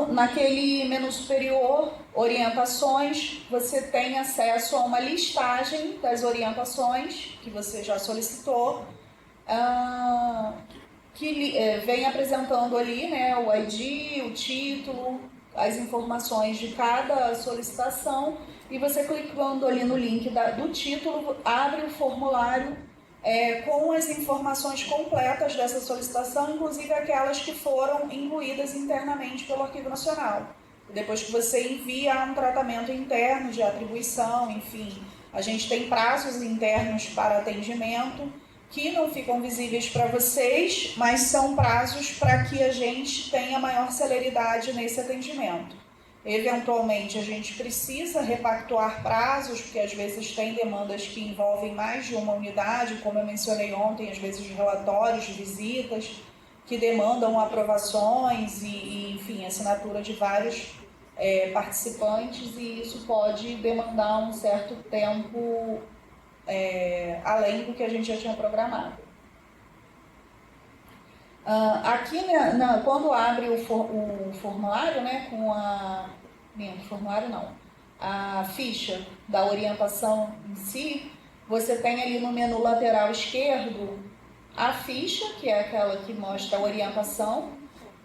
Speaker 5: naquele menu superior, orientações, você tem acesso a uma listagem das orientações que você já solicitou, que vem apresentando ali, né, o ID, o título, as informações de cada solicitação, e você clicando ali no link do título, abre o formulário com as informações completas dessa solicitação, inclusive aquelas que foram incluídas internamente pelo Arquivo Nacional. Depois que você envia um tratamento interno de atribuição, enfim, a gente tem prazos internos para atendimento que não ficam visíveis para vocês, mas são prazos para que a gente tenha maior celeridade nesse atendimento. Eventualmente, a gente precisa repactuar prazos, porque às vezes tem demandas que envolvem mais de uma unidade, como eu mencionei ontem, às vezes relatórios de visitas, que demandam aprovações e enfim, assinatura de vários participantes, e isso pode demandar um certo tempo além do que a gente já tinha programado. Aqui, quando abre o formulário, né, com a ficha da orientação em si, você tem ali no menu lateral esquerdo a ficha, que é aquela que mostra a orientação,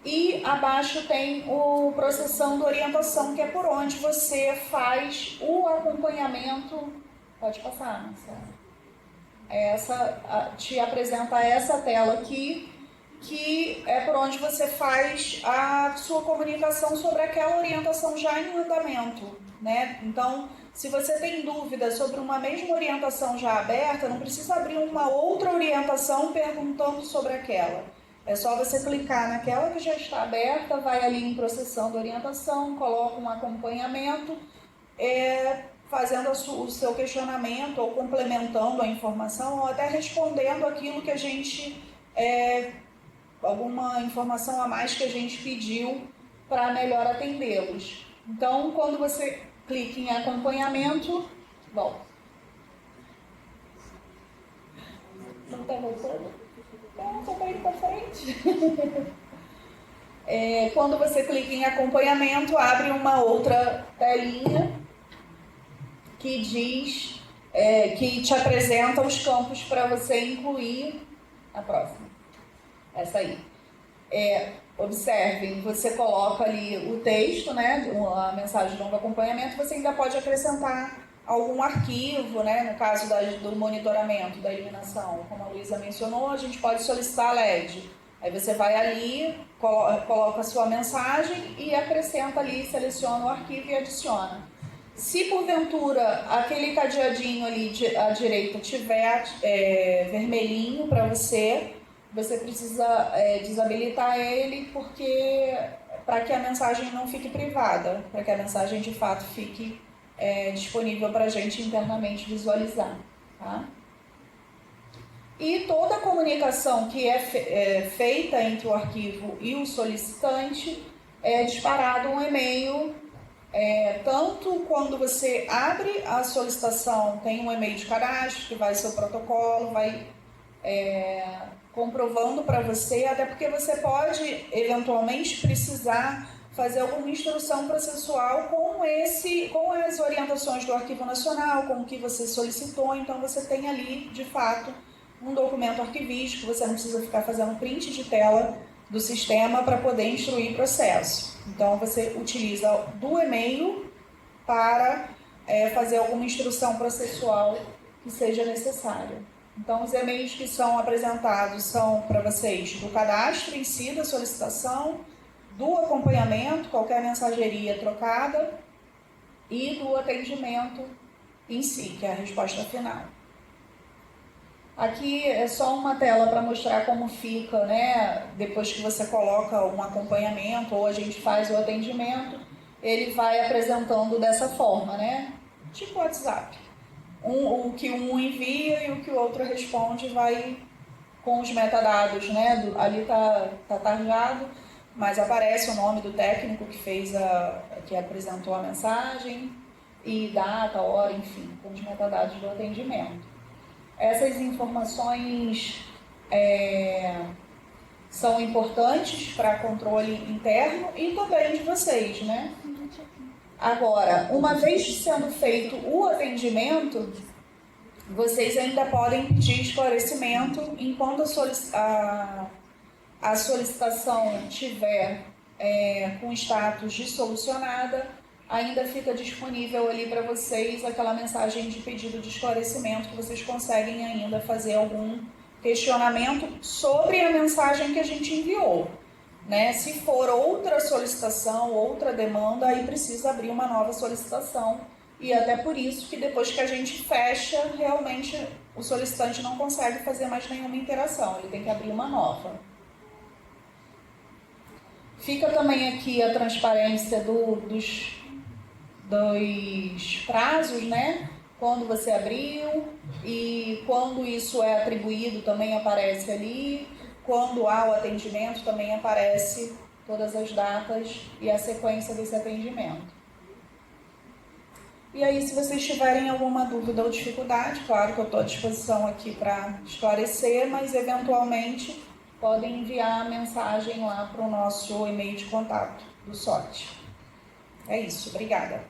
Speaker 5: e abaixo tem o processando orientação, que é por onde você faz o acompanhamento. Pode passar, Marcelo. Te apresenta essa tela aqui, que é por onde você faz a sua comunicação sobre aquela orientação já em andamento, né? Então, se você tem dúvida sobre uma mesma orientação já aberta, não precisa abrir uma outra orientação perguntando sobre aquela. É só você clicar naquela que já está aberta, vai ali em processando orientação, coloca um acompanhamento, fazendo o seu questionamento ou complementando a informação ou até respondendo aquilo que a gente alguma informação a mais que a gente pediu para melhor atendê-los. Então, quando você clica em acompanhamento, volta. Não está voltando? Só para ir para frente. Quando você clica em acompanhamento, abre uma outra telinha que diz, que te apresenta os campos para você incluir a próxima. Essa aí. Observem, você coloca ali o texto, né, a mensagem de longo acompanhamento, você ainda pode acrescentar algum arquivo, né, no caso do monitoramento, da eliminação, como a Luísa mencionou, a gente pode solicitar a LED. Aí você vai ali, coloca a sua mensagem e acrescenta ali, seleciona o arquivo e adiciona. Se porventura aquele cadeadinho ali à direita tiver vermelhinho para você precisa desabilitar ele, porque para que a mensagem não fique privada, para que a mensagem de fato fique disponível para a gente internamente visualizar. Tá? E toda a comunicação que é feita entre o arquivo e o solicitante é disparado um e-mail. Tanto quando você abre a solicitação, tem um e-mail de cadastro, que vai seu protocolo, vai comprovando para você, até porque você pode eventualmente precisar fazer alguma instrução processual com as orientações do Arquivo Nacional, com o que você solicitou. Então você tem ali, de fato, um documento arquivístico, você não precisa ficar fazendo print de tela do sistema para poder instruir o processo. Então você utiliza do e-mail para fazer alguma instrução processual que seja necessária. Então, os e-mails que são apresentados são para vocês do cadastro em si, da solicitação, do acompanhamento, qualquer mensageria trocada, e do atendimento em si, que é a resposta final. Aqui é só uma tela para mostrar como fica, né? Depois que você coloca um acompanhamento ou a gente faz o atendimento, ele vai apresentando dessa forma, né? Tipo WhatsApp. O que um envia e o que o outro responde vai com os metadados, né? Ali tá tarjado, mas aparece o nome do técnico que apresentou a mensagem e data, hora, enfim, com os metadados do atendimento. Essas informações são importantes para controle interno e também de vocês, né? Agora, uma vez sendo feito o atendimento, vocês ainda podem pedir esclarecimento enquanto a solicitação tiver com status de solucionada, ainda fica disponível ali para vocês aquela mensagem de pedido de esclarecimento que vocês conseguem ainda fazer algum questionamento sobre a mensagem que a gente enviou. Né? Se for outra solicitação, outra demanda, aí precisa abrir uma nova solicitação. E até por isso que depois que a gente fecha, realmente o solicitante não consegue fazer mais nenhuma interação, ele tem que abrir uma nova. Fica também aqui a transparência dos prazos, né? Quando você abriu e quando isso é atribuído também aparece ali. Quando há o atendimento também aparece todas as datas e a sequência desse atendimento. E aí, se vocês tiverem alguma dúvida ou dificuldade, claro que eu estou à disposição aqui para esclarecer, mas eventualmente podem enviar a mensagem lá para o nosso e-mail de contato do SOT. É isso, obrigada.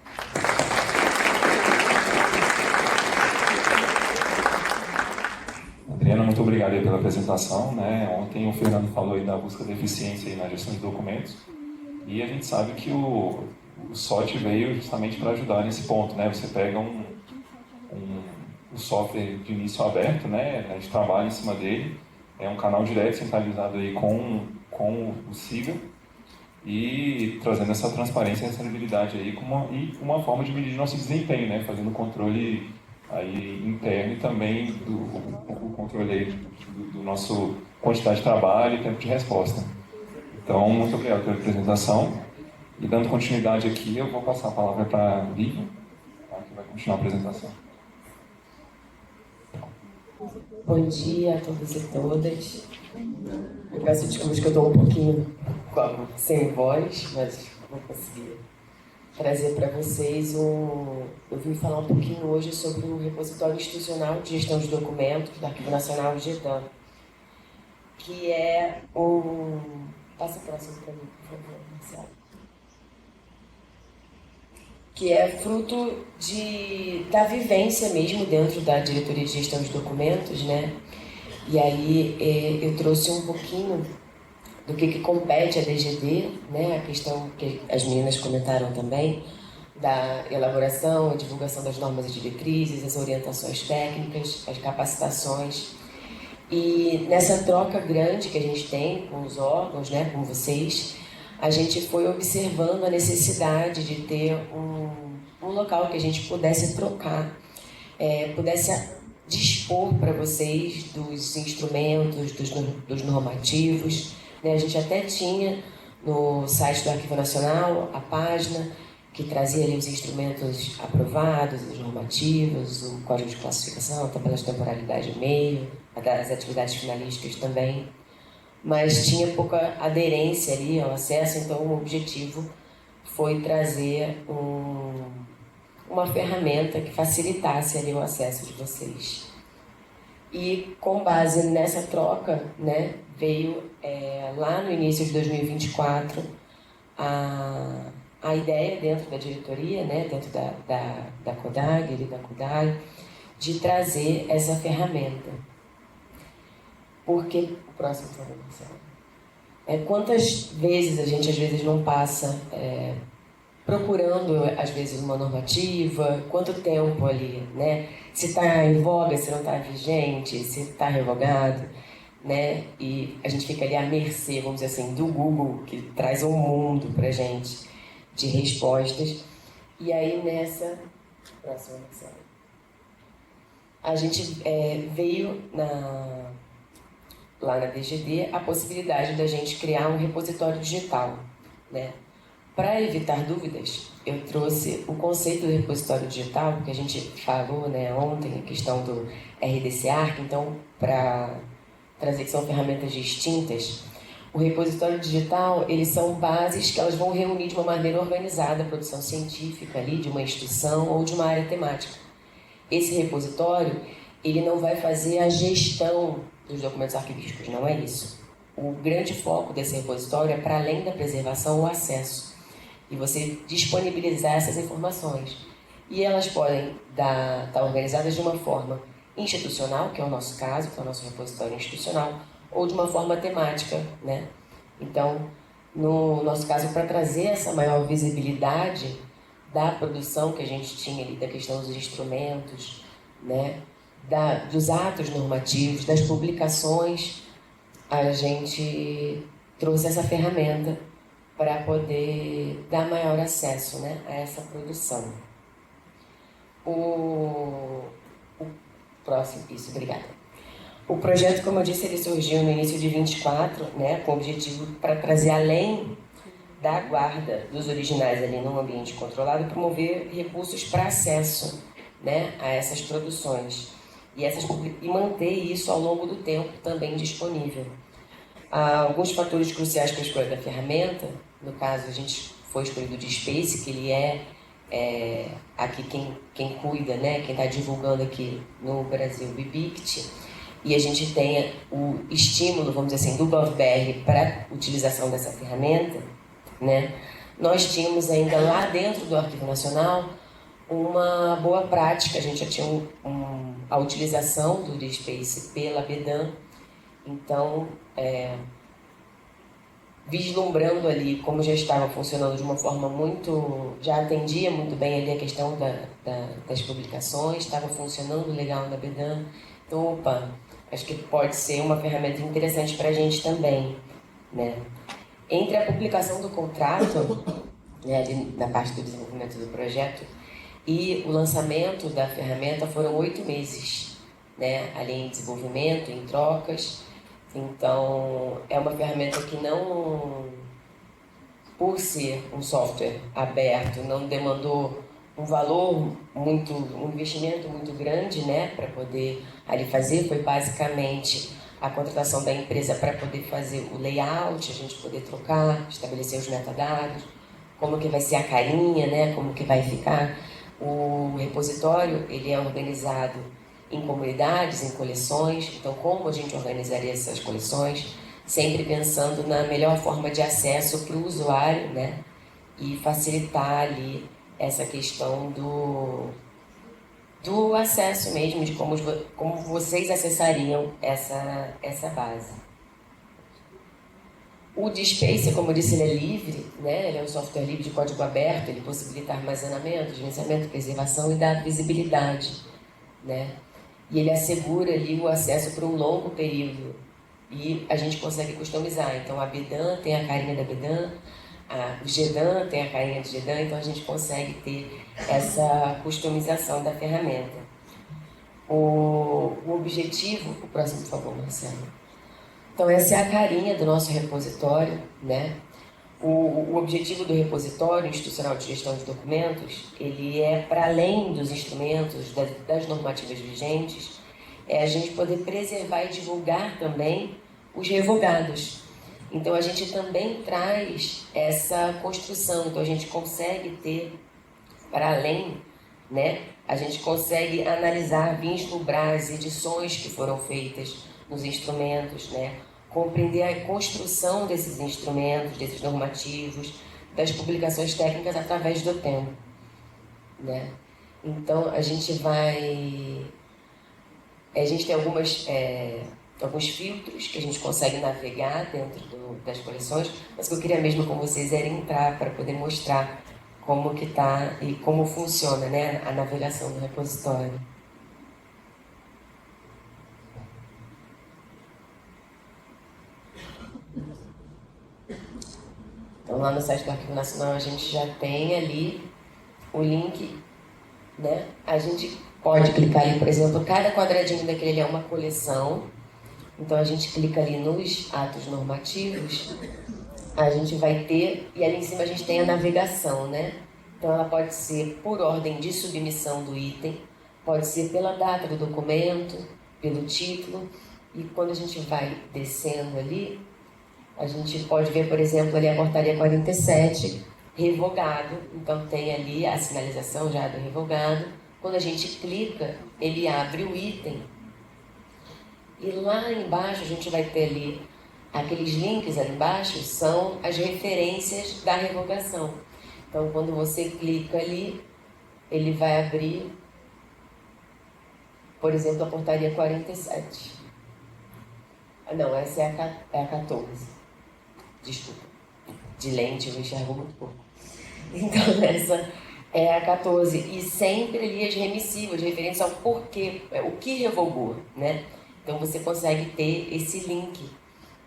Speaker 2: Adriana, muito obrigado aí pela apresentação, né? Ontem o Fernando falou aí da busca de eficiência aí na gestão de documentos e a gente sabe que o SOT veio justamente para ajudar nesse ponto, né? Você pega o software de início aberto, né? A gente trabalha em cima dele, é um canal direto centralizado aí com o SIGA e trazendo essa transparência e rastreabilidade aí e uma forma de medir nosso desempenho, né? Fazendo controle aí interno e também o controle aí do nosso quantidade de trabalho e tempo de resposta. Então, muito obrigado pela apresentação. E dando continuidade aqui, eu vou passar a palavra para a Lívia, que vai continuar a apresentação.
Speaker 6: Bom dia a todos e todas. Eu peço desculpas que eu estou um pouquinho sem voz, mas vou conseguir trazer para vocês Eu vim falar um pouquinho hoje sobre o repositório institucional de gestão de documentos do Arquivo Nacional de GEDAN, que é Passa o próximo para mim, por favor, Marcelo. Que é fruto da vivência mesmo dentro da Diretoria de Gestão de Documentos, né? E aí eu trouxe um pouquinho do que compete à DGD, né? A questão que as meninas comentaram também, da elaboração e divulgação das normas e diretrizes, as orientações técnicas, as capacitações. E nessa troca grande que a gente tem com os órgãos, né, com vocês, a gente foi observando a necessidade de ter um local que a gente pudesse trocar, pudesse dispor para vocês dos instrumentos, dos normativos. Né? A gente até tinha no site do Arquivo Nacional a página que trazia ali os instrumentos aprovados, os normativos, o código de classificação, a tabela de temporalidade e meio, as atividades finalísticas também, mas tinha pouca aderência ali ao acesso, então o objetivo foi trazer uma ferramenta que facilitasse ali o acesso de vocês. E com base nessa troca, né, veio lá no início de 2024 a ideia dentro da diretoria, né, dentro da CODAG, da CODAG, de trazer essa ferramenta. Porque, o próximo, por favor, Marcelo. Quantas vezes a gente, às vezes, não passa procurando, às vezes, uma normativa, quanto tempo ali, né? Se está em voga, se não está vigente, se está revogado, né? E a gente fica ali à mercê, vamos dizer assim, do Google, que traz um mundo para gente de respostas. E aí, nessa... Próxima, Marcelo. A gente veio lá na DGD a possibilidade da gente criar um repositório digital, né? Para evitar dúvidas, eu trouxe o conceito do repositório digital, que a gente falou, né, ontem, a questão do RDC Arc. Então, para trazer que são ferramentas distintas, o repositório digital, eles são bases que elas vão reunir de uma maneira organizada a produção científica ali, de uma instituição ou de uma área temática. Esse repositório, ele não vai fazer a gestão dos documentos arquivísticos, não é isso. O grande foco desse repositório é, para além da preservação, o acesso. E você disponibilizar essas informações. E elas podem estar organizadas de uma forma institucional, que é o nosso caso, que é o nosso repositório institucional, ou de uma forma temática, né? Então, no nosso caso, para trazer essa maior visibilidade da produção que a gente tinha ali, da questão dos instrumentos, né? Dos atos normativos, das publicações, a gente trouxe essa ferramenta para poder dar maior acesso, né, a essa produção. O próximo, isso, obrigada. O projeto, como eu disse, ele surgiu no início de 24, né, com o objetivo para trazer, além da guarda dos originais ali num ambiente controlado, promover recursos para acesso, né, a essas produções e manter isso ao longo do tempo também disponível. Há alguns fatores cruciais para a escolha da ferramenta. No caso, a gente foi escolhido de Space, que ele aqui quem cuida, né, quem está divulgando aqui no Brasil, o BIBICT, e a gente tem o estímulo, vamos dizer assim, do GovBR para a utilização dessa ferramenta, né? Nós tínhamos ainda lá dentro do Arquivo Nacional uma boa prática, a gente já tinha a utilização do DSpace pela BEDAN. Então, vislumbrando ali como já estava funcionando de uma forma já atendia muito bem ali a questão das publicações, estava funcionando legal na BEDAN. Então, acho que pode ser uma ferramenta interessante para a gente também, né? Entre a publicação do contrato, né, ali na parte do desenvolvimento do projeto, e o lançamento da ferramenta foram 8 meses, né, ali em desenvolvimento, em trocas. Então, é uma ferramenta que não, por ser um software aberto, não demandou um investimento muito grande, né, para poder ali fazer. Foi basicamente a contratação da empresa para poder fazer o layout, a gente poder trocar, estabelecer os metadados, como que vai ser a carinha, né, como que vai ficar. O repositório, ele é organizado em comunidades, em coleções. Então, como a gente organizaria essas coleções? Sempre pensando na melhor forma de acesso para o usuário, né? E facilitar ali essa questão do acesso mesmo, de como vocês acessariam essa base. O DSpace, como eu disse, ele é livre, né? Ele é um software livre de código aberto, ele possibilita armazenamento, gerenciamento, preservação e dá visibilidade, né? E ele assegura ali o acesso por um longo período. E a gente consegue customizar. Então, a BEDAN tem a carinha da BEDAN, o GEDAN tem a carinha do GEDAN, então a gente consegue ter essa customização da ferramenta. O objetivo... O próximo, por favor, Marcelo. Então, essa é a carinha do nosso repositório, né? O objetivo do repositório institucional de gestão de documentos, ele é, para além dos instrumentos, das normativas vigentes, a gente poder preservar e divulgar também os revogados. Então, a gente também traz essa construção. Então, a gente consegue ter, para além, né? A gente consegue analisar, vislumbrar as edições que foram feitas nos instrumentos, né? Compreender a construção desses instrumentos, desses normativos, das publicações técnicas através do tempo, né? Então, a gente tem alguns filtros que a gente consegue navegar dentro das coleções, mas o que eu queria mesmo com vocês era entrar para poder mostrar como que tá e como funciona, né, a navegação do repositório. Então, lá no site do Arquivo Nacional a gente já tem ali o link, né? A gente pode clicar ali, por exemplo, cada quadradinho daquele é uma coleção. Então, a gente clica ali nos atos normativos, a gente vai ter, e ali em cima a gente tem a navegação, né? Então, ela pode ser por ordem de submissão do item, pode ser pela data do documento, pelo título, e quando a gente vai descendo ali, a gente pode ver, por exemplo, ali a portaria 47, revogado. Então, tem ali a sinalização já do revogado. Quando a gente clica, ele abre o item. E lá embaixo, a gente vai ter ali, aqueles links ali embaixo, são as referências da revogação. Então, quando você clica ali, ele vai abrir, por exemplo, a portaria 47. Não, essa é a 14. Desculpa, de lente eu enxergo muito pouco. Então, essa é a 14. E sempre ali as remissivas, referentes ao porquê, o que revogou, né? Então, você consegue ter esse link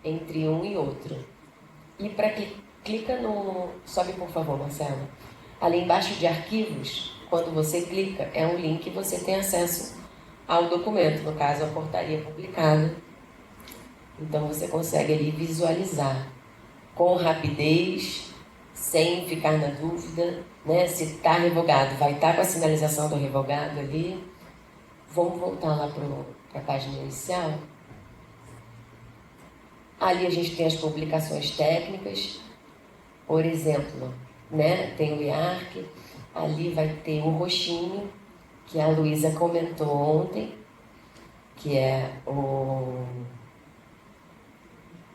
Speaker 6: entre um e outro. E para que clica no... Sobe, por favor, Marcelo. Ali embaixo de arquivos, quando você clica, é um link e você tem acesso ao documento, no caso, a portaria publicada. Então, você consegue ali visualizar com rapidez, sem ficar na dúvida, né? Se está revogado, vai estar com a sinalização do revogado ali. Vamos voltar lá para a página inicial. Ali a gente tem as publicações técnicas, por exemplo, né? Tem o IARC, ali vai ter um roxinho, que a Luísa comentou ontem, que é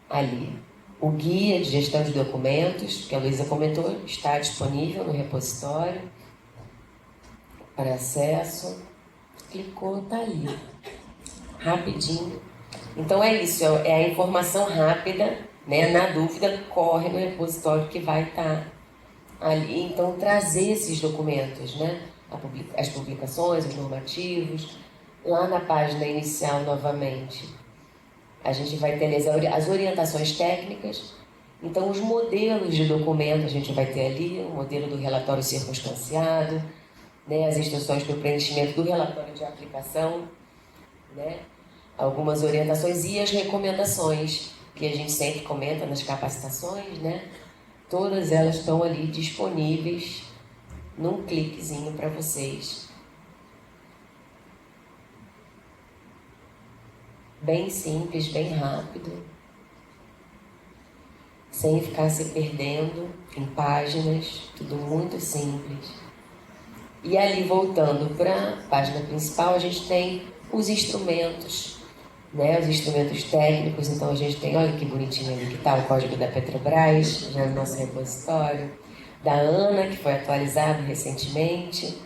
Speaker 6: ali. O guia de gestão de documentos, que a Luísa comentou, está disponível no repositório para acesso. Clicou, está ali. Rapidinho. Então é isso, é a informação rápida, né? Na dúvida, corre no repositório que vai estar ali. Então, trazer esses documentos, né? As publicações, os normativos. Lá na página inicial, novamente, a gente vai ter as orientações técnicas. Então, os modelos de documento a gente vai ter ali, o modelo do relatório circunstanciado, né, as instruções para o preenchimento do relatório de aplicação, né, algumas orientações e as recomendações, que a gente sempre comenta nas capacitações, né, todas elas estão ali disponíveis num cliquezinho para vocês. Bem simples, bem rápido, sem ficar se perdendo em páginas, tudo muito simples. E ali, voltando para a página principal, a gente tem os instrumentos, né? Os instrumentos técnicos. Então, a gente tem, olha que bonitinho ali que está o código da Petrobras, já no nosso repositório, da ANA, que foi atualizado recentemente,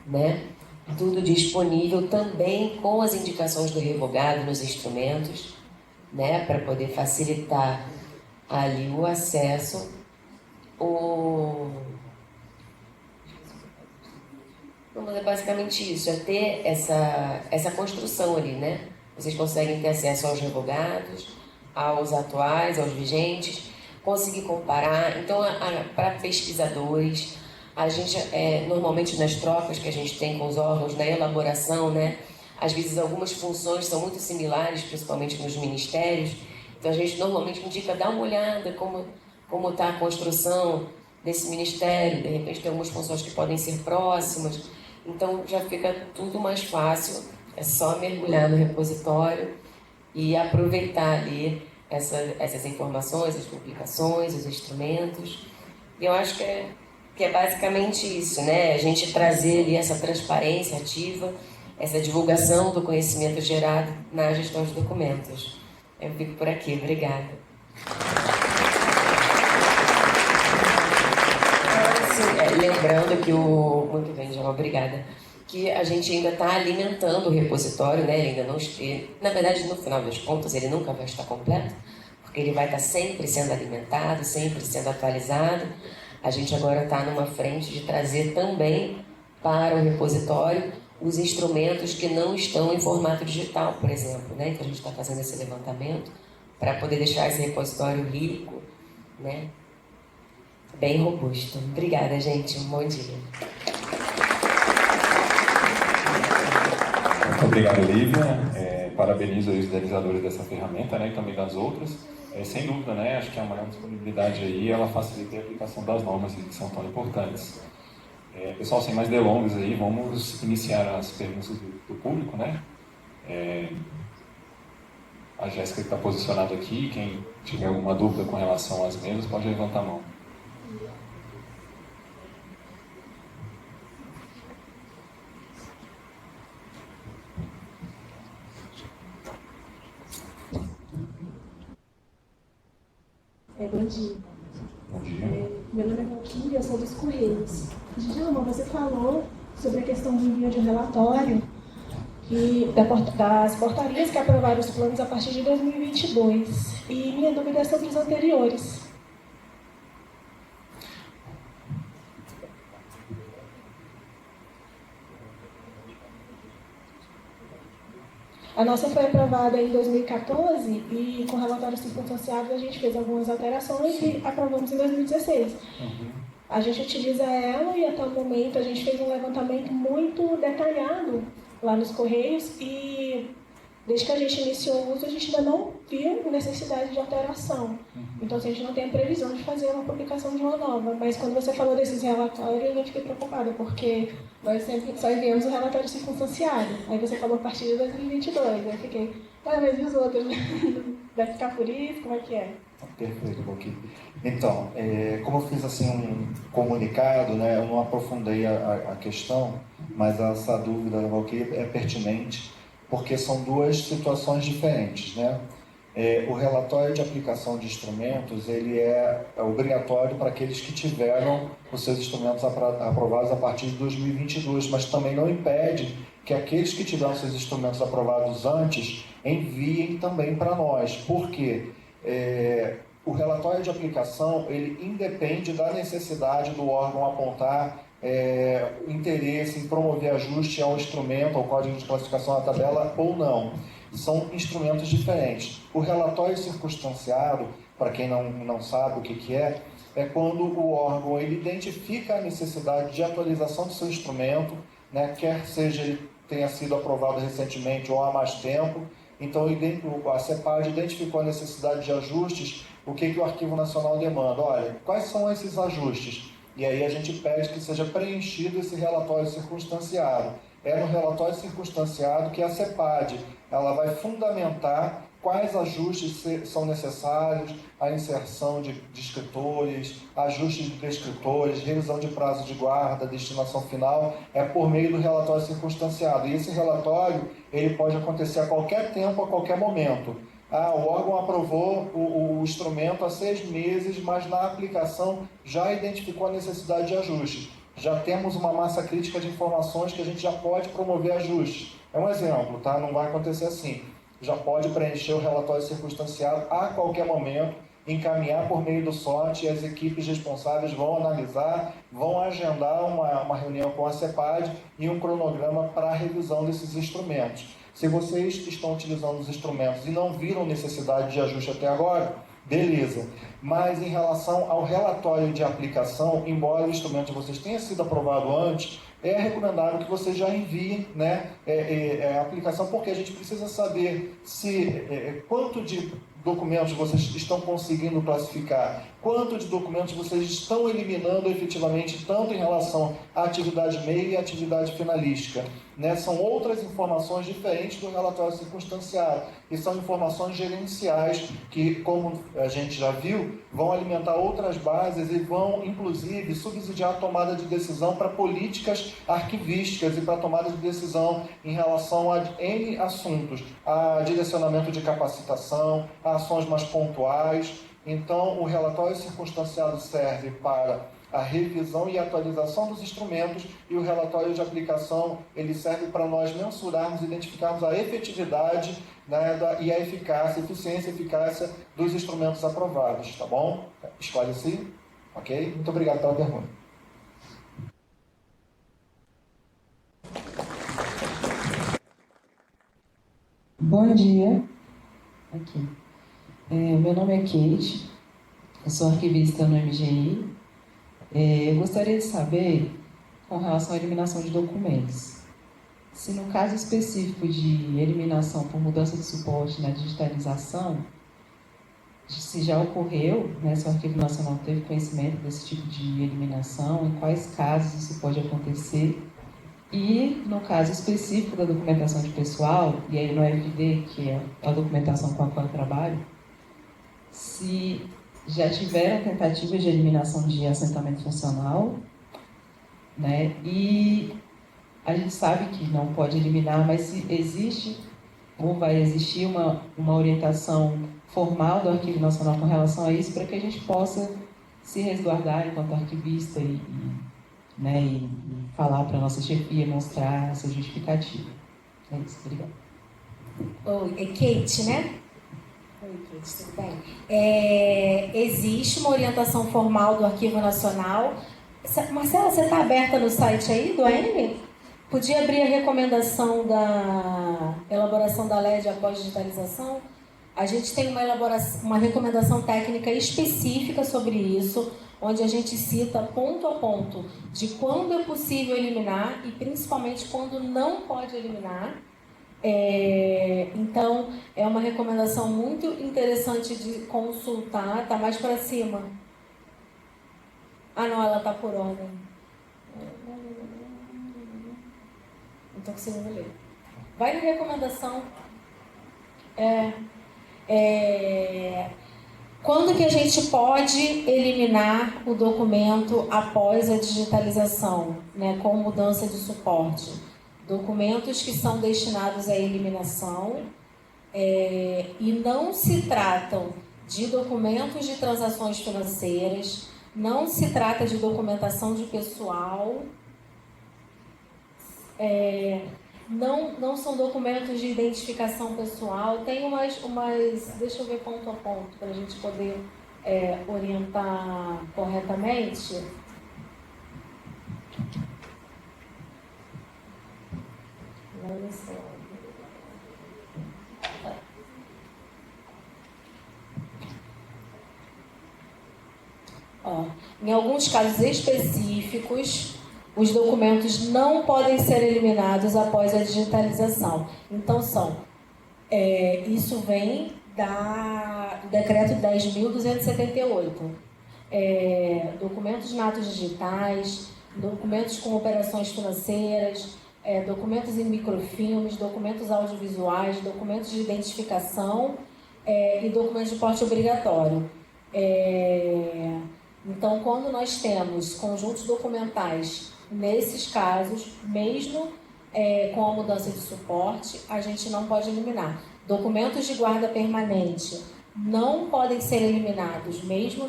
Speaker 6: né? Tudo disponível também com as indicações do revogado nos instrumentos, né, para poder facilitar ali o acesso. Mas é basicamente isso, é ter essa construção ali, né? Vocês conseguem ter acesso aos revogados, aos atuais, aos vigentes, conseguir comparar. Então, para pesquisadores, a gente, normalmente nas trocas que a gente tem com os órgãos, na elaboração, né, às vezes algumas funções são muito similares, principalmente nos ministérios. Então a gente normalmente indica, dá uma olhada como está a construção desse ministério. De repente tem algumas funções que podem ser próximas. Então já fica tudo mais fácil, é só mergulhar no repositório e aproveitar ali essas informações, as publicações, os instrumentos. E eu acho que é basicamente isso, né? A gente trazer ali essa transparência ativa, essa divulgação do conhecimento gerado na gestão de documentos. Eu fico por aqui, obrigada. Lembrando que muito bem, João, obrigada. Que a gente ainda está alimentando o repositório, né? Ele ainda não... Na verdade, no final das contas, ele nunca vai estar completo, porque ele vai estar sempre sendo alimentado, sempre sendo atualizado. A gente agora está numa frente de trazer também para o repositório os instrumentos que não estão em formato digital, por exemplo, né? Então a gente está fazendo esse levantamento para poder deixar esse repositório rico, né? Bem robusto. Obrigada, gente. Um bom dia.
Speaker 2: Muito obrigado, Lívia. Parabenizo os idealizadores dessa ferramenta, né, e também das outras. Sem dúvida, né, acho que a maior disponibilidade aí, ela facilita a aplicação das normas que são tão importantes. Pessoal, sem mais delongas aí, vamos iniciar as perguntas do público, né? A Jéssica está posicionada aqui, quem tiver alguma dúvida com relação às mesas pode levantar a mão.
Speaker 7: Bom dia.
Speaker 2: Bom dia.
Speaker 7: Meu nome é Valquíria, eu sou dos Correios. Djalma, você falou sobre a questão do envio de um relatório e das portarias que aprovaram os planos a partir de 2022. E minha dúvida é sobre os anteriores. A nossa foi aprovada em 2014 e com relatórios circunstanciados a gente fez algumas alterações e aprovamos em 2016. A gente utiliza ela e até o momento a gente fez um levantamento muito detalhado lá nos Correios e desde que a gente iniciou o uso a gente ainda não viu necessidade de alteração. Então a gente não tem a previsão de fazer uma publicação de uma nova. Mas quando você falou desses relatórios eu fiquei preocupada porque nós sempre só enviamos o relatório circunstanciado. Aí você falou a partir de 2022. Eu fiquei, mas e os outros? Vai ficar por isso? Como é que é?
Speaker 3: Perfeito, Valquíria. Então, como eu fiz assim um comunicado, né, eu não aprofundei a questão, mas essa dúvida da Valquíria é pertinente, porque são duas situações diferentes, né? O relatório de aplicação de instrumentos, ele é obrigatório para aqueles que tiveram os seus instrumentos aprovados a partir de 2022, mas também não impede que aqueles que tiveram seus instrumentos aprovados antes enviem também para nós. Por quê? O relatório de aplicação, ele independe da necessidade do órgão apontar interesse em promover ajuste ao instrumento, ao código de classificação da tabela ou não. São instrumentos diferentes. O relatório circunstanciado, para quem não sabe o que é quando o órgão ele identifica a necessidade de atualização do seu instrumento, né, quer seja ele tenha sido aprovado recentemente ou há mais tempo. Então, a CEPAD identificou a necessidade de ajustes. O que o Arquivo Nacional demanda? Olha, quais são esses ajustes? E aí a gente pede que seja preenchido esse relatório circunstanciado. É no relatório circunstanciado que a CEPAD ela vai fundamentar quais ajustes são necessários, a inserção de escritores, ajustes de prescritores, revisão de prazo de guarda, destinação final, por meio do relatório circunstanciado. E esse relatório ele pode acontecer a qualquer tempo, a qualquer momento. O órgão aprovou o instrumento há 6 meses, mas na aplicação já identificou a necessidade de ajustes. Já temos uma massa crítica de informações que a gente já pode promover ajustes. É um exemplo, tá? Não vai acontecer assim. Já pode preencher o relatório circunstanciado a qualquer momento, encaminhar por meio do SOT e as equipes responsáveis vão analisar, vão agendar uma reunião com a CEPAD e um cronograma para a revisão desses instrumentos. Se vocês estão utilizando os instrumentos e não viram necessidade de ajuste até agora, beleza. Mas em relação ao relatório de aplicação, embora o instrumento de vocês tenha sido aprovado antes, é recomendável que vocês já enviem, né, a aplicação, porque a gente precisa saber quanto de documentos vocês estão conseguindo classificar, quanto de documentos vocês estão eliminando efetivamente, tanto em relação à atividade meio e à atividade finalística. Né? São outras informações diferentes do relatório circunstanciado, e são informações gerenciais que, como a gente já viu, vão alimentar outras bases e vão, inclusive, subsidiar a tomada de decisão para políticas arquivísticas e para tomada de decisão em relação a N assuntos, a direcionamento de capacitação, a ações mais pontuais. Então, o relatório circunstanciado serve para a revisão e atualização dos instrumentos, e o relatório de aplicação ele serve para nós mensurarmos e identificarmos a efetividade, né, e a eficiência e eficácia dos instrumentos aprovados, tá bom? Esclareci? Ok? Muito obrigado pela pergunta.
Speaker 8: Bom dia. Aqui. Meu nome é Kate, eu sou arquivista no MGI. Eu gostaria de saber, com relação à eliminação de documentos, se no caso específico de eliminação por mudança de suporte na digitalização, se já ocorreu, né, se o Arquivo Nacional teve conhecimento desse tipo de eliminação, em quais casos isso pode acontecer, e no caso específico da documentação de pessoal, e aí no FD, que é a documentação com a qual eu trabalho, se já tiveram tentativas de eliminação de assentamento funcional, né, e a gente sabe que não pode eliminar, mas se existe ou vai existir uma orientação formal do Arquivo Nacional com relação a isso, para que a gente possa se resguardar enquanto arquivista e falar para a nossa chefia, mostrar essa justificativa. É isso, obrigada.
Speaker 4: Oi, é Kate, né? Oi, Kate, tudo bem? Existe uma orientação formal do Arquivo Nacional. Marcela, você está aberta no site aí do ANM? Podia abrir a recomendação da elaboração da lei de após digitalização? A gente tem uma recomendação técnica específica sobre isso, onde a gente cita ponto a ponto de quando é possível eliminar e principalmente quando não pode eliminar. Então, é uma recomendação muito interessante de consultar. Está mais para cima. Ah, não, ela está por ordem. Não estou conseguindo ler. Vai na recomendação. Quando que a gente pode eliminar o documento após a digitalização, né, com mudança de suporte? Documentos que são destinados à eliminação e não se tratam de documentos de transações financeiras, não se trata de documentação de pessoal, não são documentos de identificação pessoal. Tem umas deixa eu ver ponto a ponto para a gente poder orientar corretamente. Em alguns casos específicos, os documentos não podem ser eliminados após a digitalização. Então, isso vem do Decreto 10.278. Documentos de atos digitais, documentos com operações financeiras, documentos em microfilmes, documentos audiovisuais, documentos de identificação e documentos de porte obrigatório. Então, quando nós temos conjuntos documentais, nesses casos, mesmo com a mudança de suporte, a gente não pode eliminar. Documentos de guarda permanente não podem ser eliminados, mesmo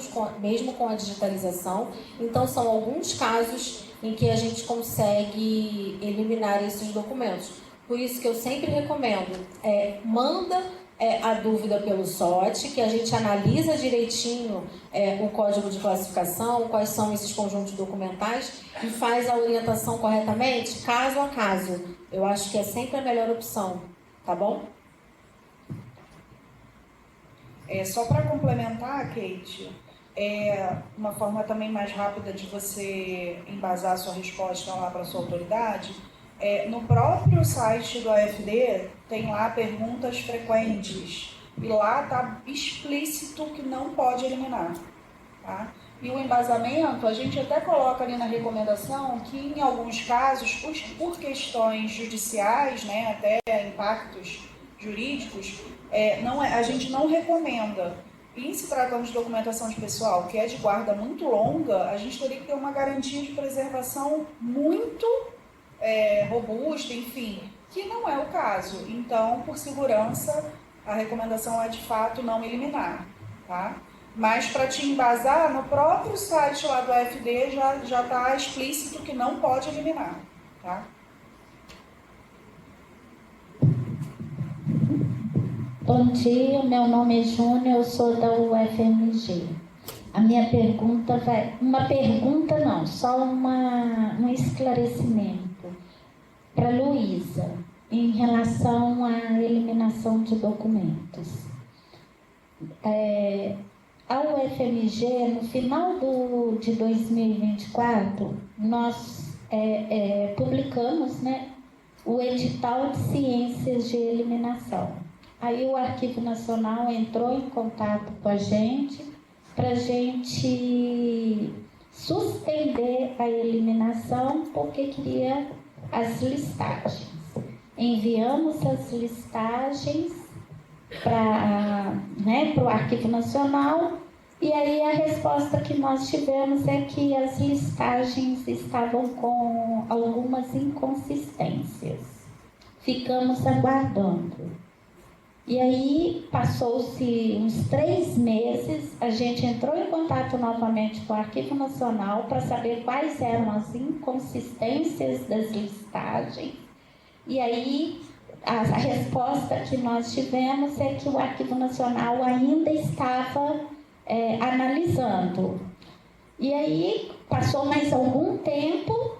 Speaker 4: com a digitalização. Então, são alguns casos em que a gente consegue eliminar esses documentos. Por isso que eu sempre recomendo, manda a dúvida pelo SOT, que a gente analisa direitinho o código de classificação, quais são esses conjuntos documentais e faz a orientação corretamente, caso a caso. Eu acho que é sempre a melhor opção, tá bom?
Speaker 5: Só para complementar, Kate, uma forma também mais rápida de você embasar a sua resposta lá para a sua autoridade, no próprio site do AFD tem lá perguntas frequentes e lá está explícito que não pode eliminar, tá? E o embasamento, a gente até coloca ali na recomendação que em alguns casos, por questões judiciais, né, até impactos jurídicos, a gente não recomenda. E em se tratando de documentação de pessoal, que é de guarda muito longa, a gente teria que ter uma garantia de preservação muito robusta, enfim, que não é o caso. Então, por segurança, a recomendação é de fato não eliminar, tá? Mas para te embasar, no próprio site lá do AFD já está explícito que não pode eliminar, tá?
Speaker 9: Bom dia, meu nome é Júnior, eu sou da UFMG. A minha pergunta vai... Uma pergunta não, só um esclarecimento para a Luísa, em relação à eliminação de documentos. A UFMG, no final de 2024, nós publicamos, né, o edital de ciências de eliminação. Aí o Arquivo Nacional entrou em contato com a gente para a gente suspender a eliminação porque queria as listagens. Enviamos as listagens para o Arquivo Nacional e aí a resposta que nós tivemos é que as listagens estavam com algumas inconsistências. Ficamos aguardando. E aí, passou-se uns 3 meses, a gente entrou em contato novamente com o Arquivo Nacional para saber quais eram as inconsistências das listagens. E aí, a resposta que nós tivemos é que o Arquivo Nacional ainda estava analisando. E aí, passou mais algum tempo,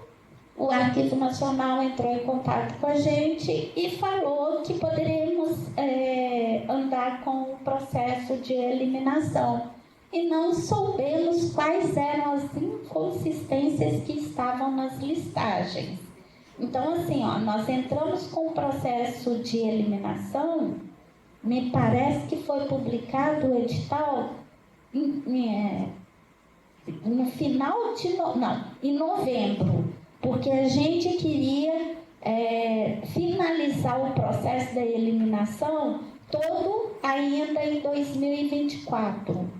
Speaker 9: o Arquivo Nacional entrou em contato com a gente e falou que poderíamos andar com o processo de eliminação. E não soubemos quais eram as inconsistências que estavam nas listagens. Então, assim, nós entramos com o processo de eliminação, me parece que foi publicado o edital no final em novembro. Porque a gente queria finalizar o processo da eliminação todo ainda em 2024.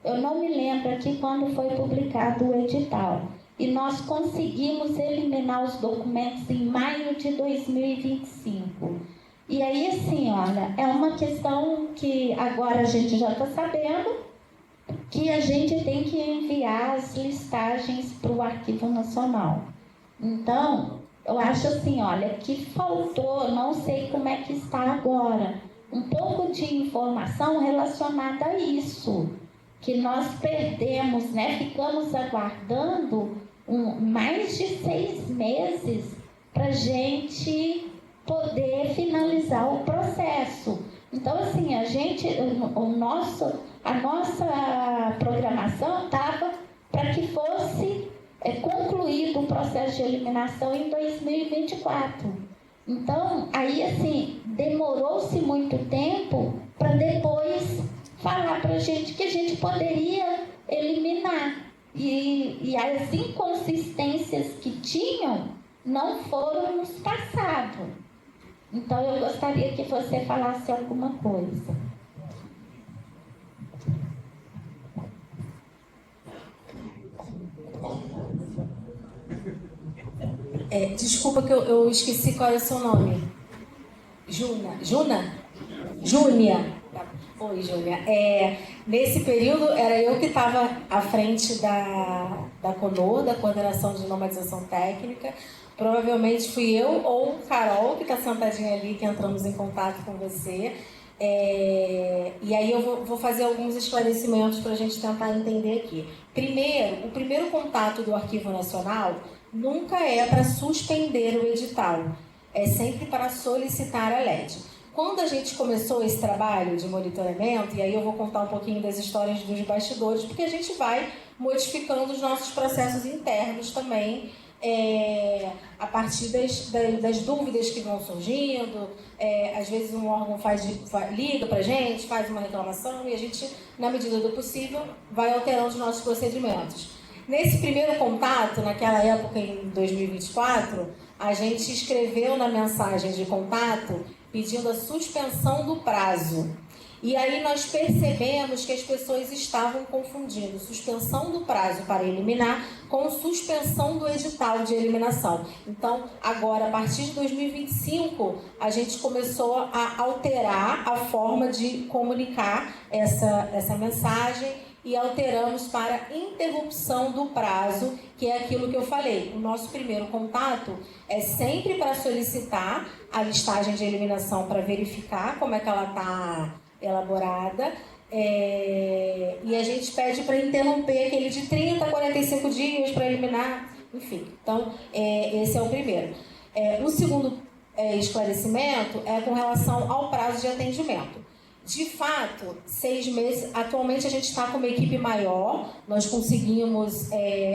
Speaker 9: Eu não me lembro aqui quando foi publicado o edital. E nós conseguimos eliminar os documentos em maio de 2025. E aí, assim, olha, é uma questão que agora a gente já está sabendo que a gente tem que enviar as listagens para o Arquivo Nacional. Então, eu acho assim, olha, que faltou, não sei como é que está agora, um pouco de informação relacionada a isso, que nós perdemos, né? Ficamos aguardando mais de 6 meses para a gente poder finalizar o processo. Então, assim, a nossa programação estava para que fosse concluído o processo de eliminação em 2024. Então, aí assim, demorou-se muito tempo para depois falar para a gente que a gente poderia eliminar. E as inconsistências que tinham não foram nos passados. Então, eu gostaria que você falasse alguma coisa.
Speaker 4: Desculpa que eu esqueci qual é o seu nome. Júnia? Oi, Júnia. Nesse período, era eu que estava à frente da CONOR, da Coordenação de Normalização Técnica. Provavelmente fui eu ou Carol, que está sentadinha ali, que entramos em contato com você. E aí eu vou fazer alguns esclarecimentos para a gente tentar entender aqui. Primeiro, o primeiro contato do Arquivo Nacional nunca é para suspender o edital, é sempre para solicitar a LED. Quando a gente começou esse trabalho de monitoramento, e aí eu vou contar um pouquinho das histórias dos bastidores, porque a gente vai modificando os nossos processos internos também, a partir das dúvidas que vão surgindo. Às vezes um órgão liga para a gente, faz uma reclamação, e a gente, na medida do possível, vai alterando os nossos procedimentos. Nesse primeiro contato, naquela época, em 2024, a gente escreveu na mensagem de contato pedindo a suspensão do prazo. E aí nós percebemos que as pessoas estavam confundindo suspensão do prazo para eliminar com suspensão do edital de eliminação. Então, agora, a partir de 2025, a gente começou a alterar a forma de comunicar essa mensagem e alteramos para interrupção do prazo, que é aquilo que eu falei. O nosso primeiro contato é sempre para solicitar a listagem de eliminação para verificar como é que ela está elaborada, e a gente pede para interromper aquele de 30 a 45 dias para eliminar, enfim. Então, esse é o primeiro. O segundo esclarecimento é com relação ao prazo de atendimento. De fato, 6 meses, atualmente a gente está com uma equipe maior, nós conseguimos,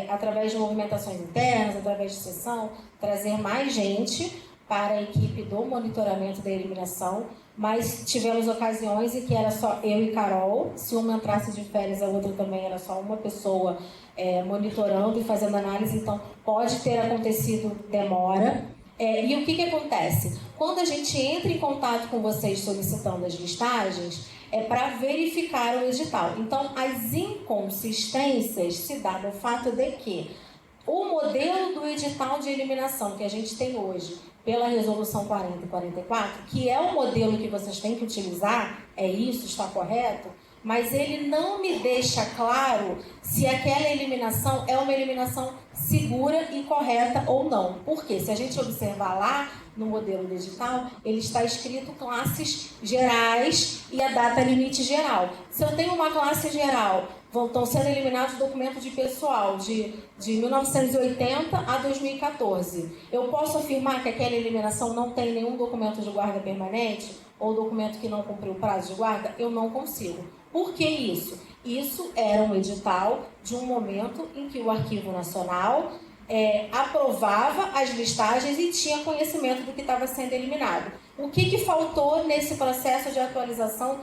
Speaker 4: através de movimentações internas, através de sessão, trazer mais gente para a equipe do monitoramento da eliminação, mas tivemos ocasiões em que era só eu e Carol, se uma entrasse de férias, a outra também era só uma pessoa monitorando e fazendo análise, então pode ter acontecido demora. E o que acontece? Quando a gente entra em contato com vocês solicitando as listagens, é para verificar o edital. Então, as inconsistências se dá no fato de que o modelo do edital de eliminação que a gente tem hoje, pela Resolução 40 e 44, que é o modelo que vocês têm que utilizar, isso, está correto, mas ele não me deixa claro se aquela eliminação é uma eliminação segura e correta ou não. Porque se a gente observar lá no modelo digital, ele está escrito classes gerais e a data limite geral. Se eu tenho uma classe geral, estão sendo eliminados documentos de pessoal de 1980 a 2014. Eu posso afirmar que aquela eliminação não tem nenhum documento de guarda permanente ou documento que não cumpriu o prazo de guarda? Eu não consigo. Por que isso? Isso era um edital de um momento em que o Arquivo Nacional aprovava as listagens e tinha conhecimento do que estava sendo eliminado. O que faltou nesse processo de atualização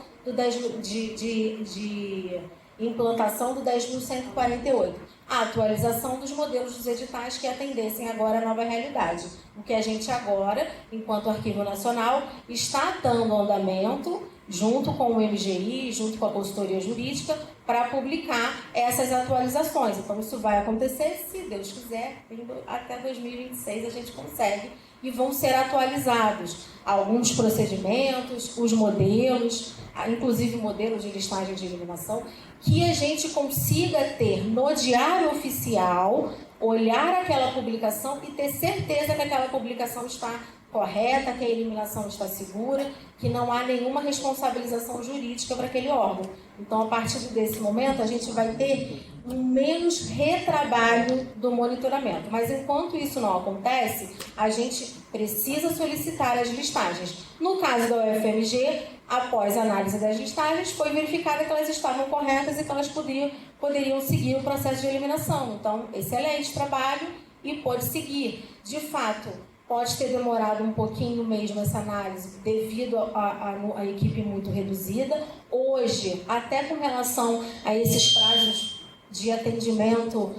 Speaker 4: de implantação do 10.148? A atualização dos modelos dos editais que atendessem agora a nova realidade. O que a gente agora, enquanto Arquivo Nacional, está dando andamento junto com o MGI, junto com a consultoria jurídica, para publicar essas atualizações. Então, isso vai acontecer, se Deus quiser, até 2026 a gente consegue, e vão ser atualizados alguns procedimentos, os modelos, inclusive modelos de listagem de eliminação, que a gente consiga ter no diário oficial, olhar aquela publicação e ter certeza que aquela publicação está correta, que a eliminação está segura, que não há nenhuma responsabilização jurídica para aquele órgão. Então, a partir desse momento, a gente vai ter um menos retrabalho do monitoramento. Mas, enquanto isso não acontece, a gente precisa solicitar as listagens. No caso da UFMG, após a análise das listagens, foi verificada que elas estavam corretas e que elas poderiam seguir o processo de eliminação. Então, excelente trabalho e pode seguir. De fato, pode ter demorado um pouquinho mesmo essa análise devido a equipe muito reduzida. Hoje, até com relação a esses prazos de atendimento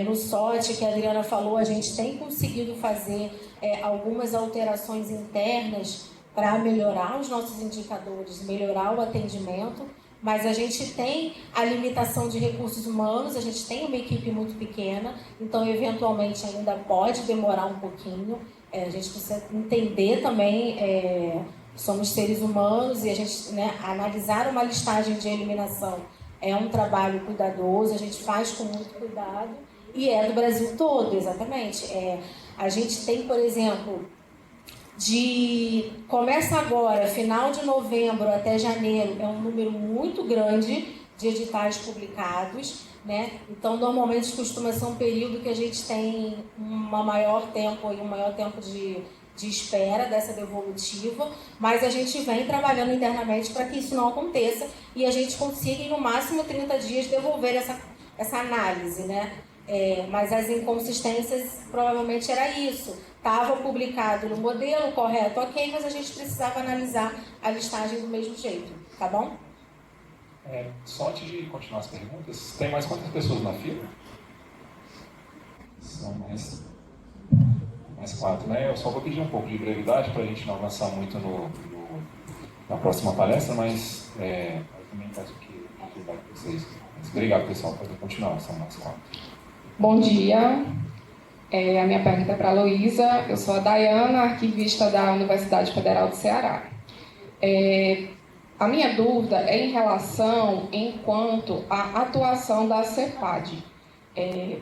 Speaker 4: no SOT, que a Adriana falou, a gente tem conseguido fazer algumas alterações internas para melhorar os nossos indicadores, melhorar o atendimento, mas a gente tem a limitação de recursos humanos, a gente tem uma equipe muito pequena, então eventualmente ainda pode demorar um pouquinho. A gente precisa entender também, somos seres humanos e a gente, analisar uma listagem de eliminação é um trabalho cuidadoso, a gente faz com muito cuidado e é do Brasil todo, exatamente. A gente tem, por exemplo, começa agora, final de novembro até janeiro, é um número muito grande de editais publicados, Então, normalmente costuma ser um período que a gente tem um maior tempo de espera dessa devolutiva, mas a gente vem trabalhando internamente para que isso não aconteça e a gente consiga, em no máximo 30 dias, devolver essa análise, mas as inconsistências provavelmente era isso. Estava publicado no modelo correto, ok, mas a gente precisava analisar a listagem do mesmo jeito, tá bom?
Speaker 2: Só antes de continuar as perguntas, tem mais quantas pessoas na fila? São mais 4, Eu só vou pedir um pouco de brevidade para a gente não avançar muito na próxima palestra, mas eu também peço que cuidar com vocês. Mas obrigado, pessoal, por continuar, são mais 4.
Speaker 10: Bom dia, a minha pergunta é para a Luísa. Eu sou a Dayana, arquivista da Universidade Federal do Ceará. A minha dúvida é em relação enquanto à atuação da CEPAD.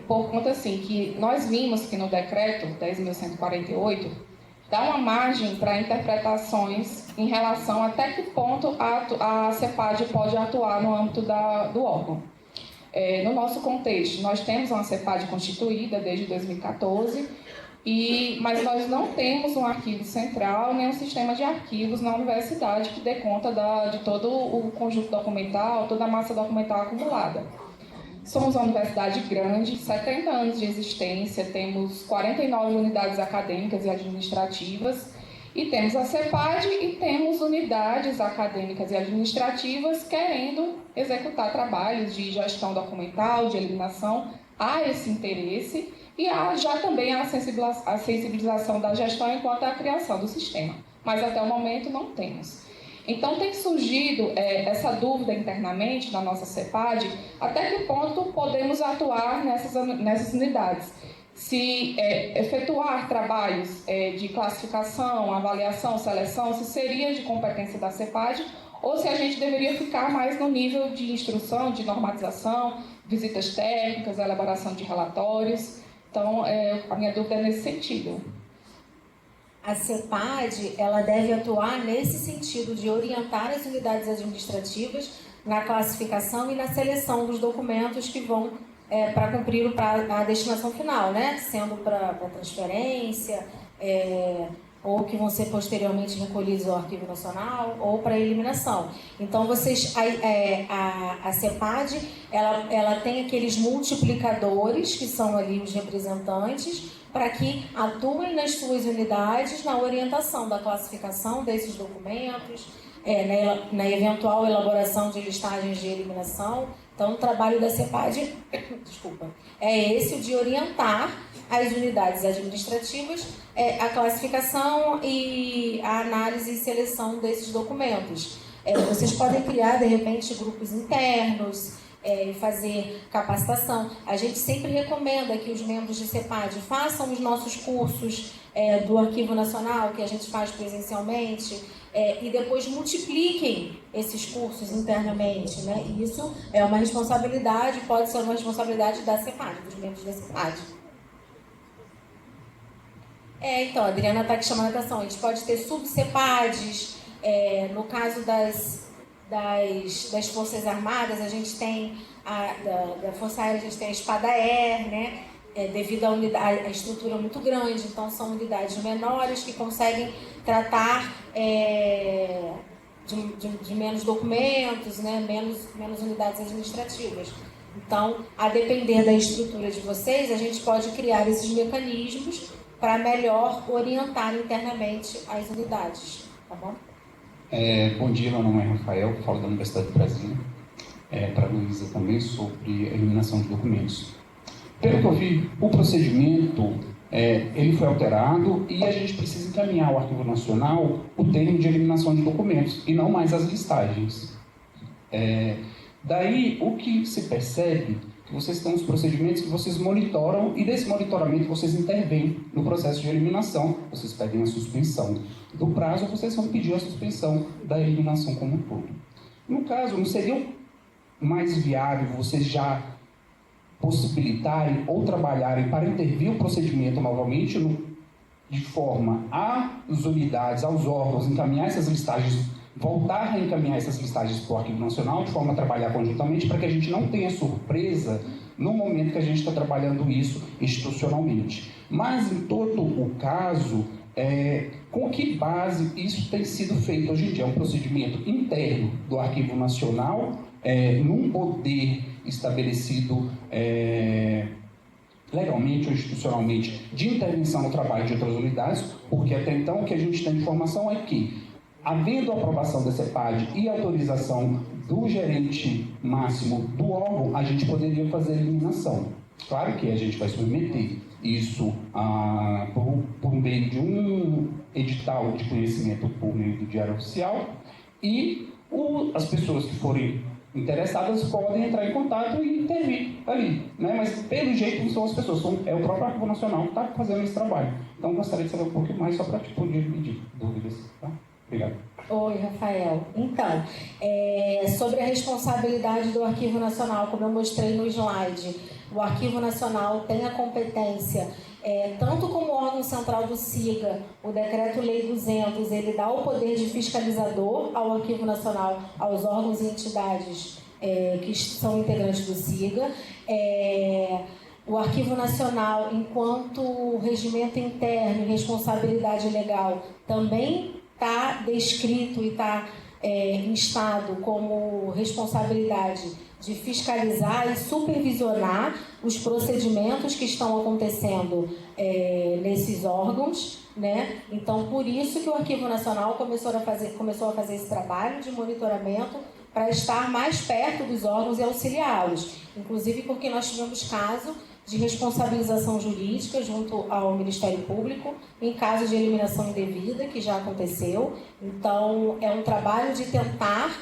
Speaker 10: Por conta assim, que nós vimos que no decreto 10.148 dá uma margem para interpretações em relação até que ponto a CEPAD pode atuar no âmbito do órgão. No nosso contexto, nós temos uma CEPAD constituída desde 2014, mas nós não temos um arquivo central, nem um sistema de arquivos na universidade que dê conta de todo o conjunto documental, toda a massa documental acumulada. Somos uma universidade grande, 70 anos de existência, temos 49 unidades acadêmicas e administrativas, e temos a CEPAD e temos unidades acadêmicas e administrativas querendo executar trabalhos de gestão documental, de eliminação. Há esse interesse e há já também a sensibilização da gestão enquanto a criação do sistema. Mas até o momento não temos. Então tem surgido essa dúvida internamente na nossa CEPAD, até que ponto podemos atuar nessas unidades. Se efetuar trabalhos de classificação, avaliação, seleção, se seria de competência da CEPAD, ou se a gente deveria ficar mais no nível de instrução, de normatização, visitas técnicas, elaboração de relatórios. Então, a minha dúvida é nesse sentido.
Speaker 4: A CEPAD, ela deve atuar nesse sentido de orientar as unidades administrativas na classificação e na seleção dos documentos que vão para cumprir a destinação final, né? Sendo para transferência, ou que vão ser posteriormente recolhidos ao Arquivo Nacional, ou para eliminação. Então, a CEPAD, ela tem aqueles multiplicadores, que são ali os representantes, para que atuem nas suas unidades na orientação da classificação desses documentos, na eventual elaboração de listagens de eliminação. Então, o trabalho da CEPAD é esse, o de orientar as unidades administrativas a classificação e a análise e seleção desses documentos. Vocês podem criar, de repente, grupos internos, fazer capacitação. A gente sempre recomenda que os membros de CEPAD façam os nossos cursos do Arquivo Nacional, que a gente faz presencialmente, e depois multipliquem esses cursos internamente, né? E isso é uma responsabilidade, pode ser uma responsabilidade da CEPAD, dos membros da CEPAD. Então, a Adriana está aqui chamando a atenção. A gente pode ter sub-CEPADs, no caso das Forças Armadas, a gente tem, da Força Aérea, a gente tem a Espada Air, né? Devido à estrutura muito grande, então são unidades menores que conseguem tratar de menos documentos, né? menos unidades administrativas. Então, a depender da estrutura de vocês, a gente pode criar esses mecanismos para melhor orientar internamente as unidades, tá bom?
Speaker 11: Bom dia, meu nome é Rafael, falo da Universidade de Brasília, para a Luísa também, sobre a eliminação de documentos. Pelo que eu vi, o procedimento ele foi alterado e a gente precisa encaminhar ao Arquivo Nacional o termo de eliminação de documentos e não mais as listagens. Daí, o que se percebe que vocês têm os procedimentos que vocês monitoram e desse monitoramento vocês intervêm no processo de eliminação. Vocês pedem a suspensão do prazo, vocês vão pedir a suspensão da eliminação como um todo. No caso, não seria mais viável vocês já possibilitarem ou trabalharem para intervir o procedimento novamente de forma às unidades, aos órgãos, encaminhar essas listagens, voltar a encaminhar essas listagens para o Arquivo Nacional, de forma a trabalhar conjuntamente, para que a gente não tenha surpresa no momento que a gente está trabalhando isso institucionalmente. Mas, em todo o caso, com que base isso tem sido feito hoje em dia? É um procedimento interno do Arquivo Nacional, num poder estabelecido legalmente ou institucionalmente de intervenção no trabalho de outras unidades, porque até então o que a gente tem de informação é que, havendo aprovação da CEPAD e autorização do gerente máximo do órgão, a gente poderia fazer a eliminação. Claro que a gente vai submeter isso por meio de um edital de conhecimento por meio do Diário Oficial e as pessoas que forem interessadas podem entrar em contato e intervir ali, né? Mas pelo jeito não são as pessoas, é o próprio Arquivo Nacional que está fazendo esse trabalho. Então gostaria de saber um pouco mais só para poder pedir dúvidas, tá? Obrigado.
Speaker 4: Oi, Rafael. Então, sobre a responsabilidade do Arquivo Nacional, como eu mostrei no slide, o Arquivo Nacional tem a competência, tanto como órgão central do SIGA, o Decreto-Lei 200, ele dá o poder de fiscalizador ao Arquivo Nacional, aos órgãos e entidades que são integrantes do SIGA. O Arquivo Nacional, enquanto regimento interno e responsabilidade legal, também está descrito e está instado como responsabilidade de fiscalizar e supervisionar os procedimentos que estão acontecendo nesses órgãos, né? Então, por isso que o Arquivo Nacional começou a fazer esse trabalho de monitoramento para estar mais perto dos órgãos e auxiliá-los. Inclusive porque nós tivemos caso de responsabilização jurídica junto ao Ministério Público em caso de eliminação indevida, que já aconteceu. Então, é um trabalho de tentar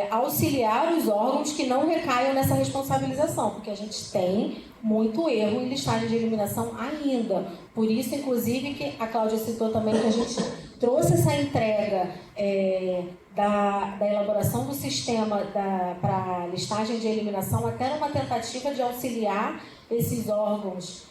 Speaker 4: auxiliar os órgãos que não recaiam nessa responsabilização, porque a gente tem muito erro em listagem de eliminação ainda. Por isso, inclusive, que a Cláudia citou também que a gente trouxe essa entrega da elaboração do sistema para listagem de eliminação até numa tentativa de auxiliar esses órgãos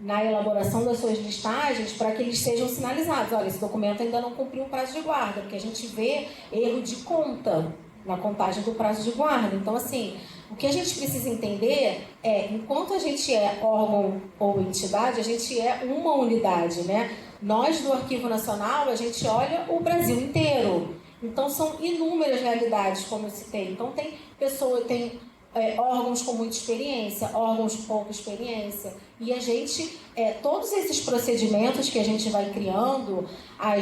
Speaker 4: na elaboração das suas listagens para que eles sejam sinalizados. Olha, esse documento ainda não cumpriu o prazo de guarda, porque a gente vê erro de conta na contagem do prazo de guarda. Então, assim, o que a gente precisa entender enquanto a gente é órgão ou entidade, a gente é uma unidade, né? Nós, do Arquivo Nacional, a gente olha o Brasil inteiro. Então, são inúmeras realidades, como eu citei. Então, tem órgãos com muita experiência, órgãos com pouca experiência. E a gente, todos esses procedimentos que a gente vai criando a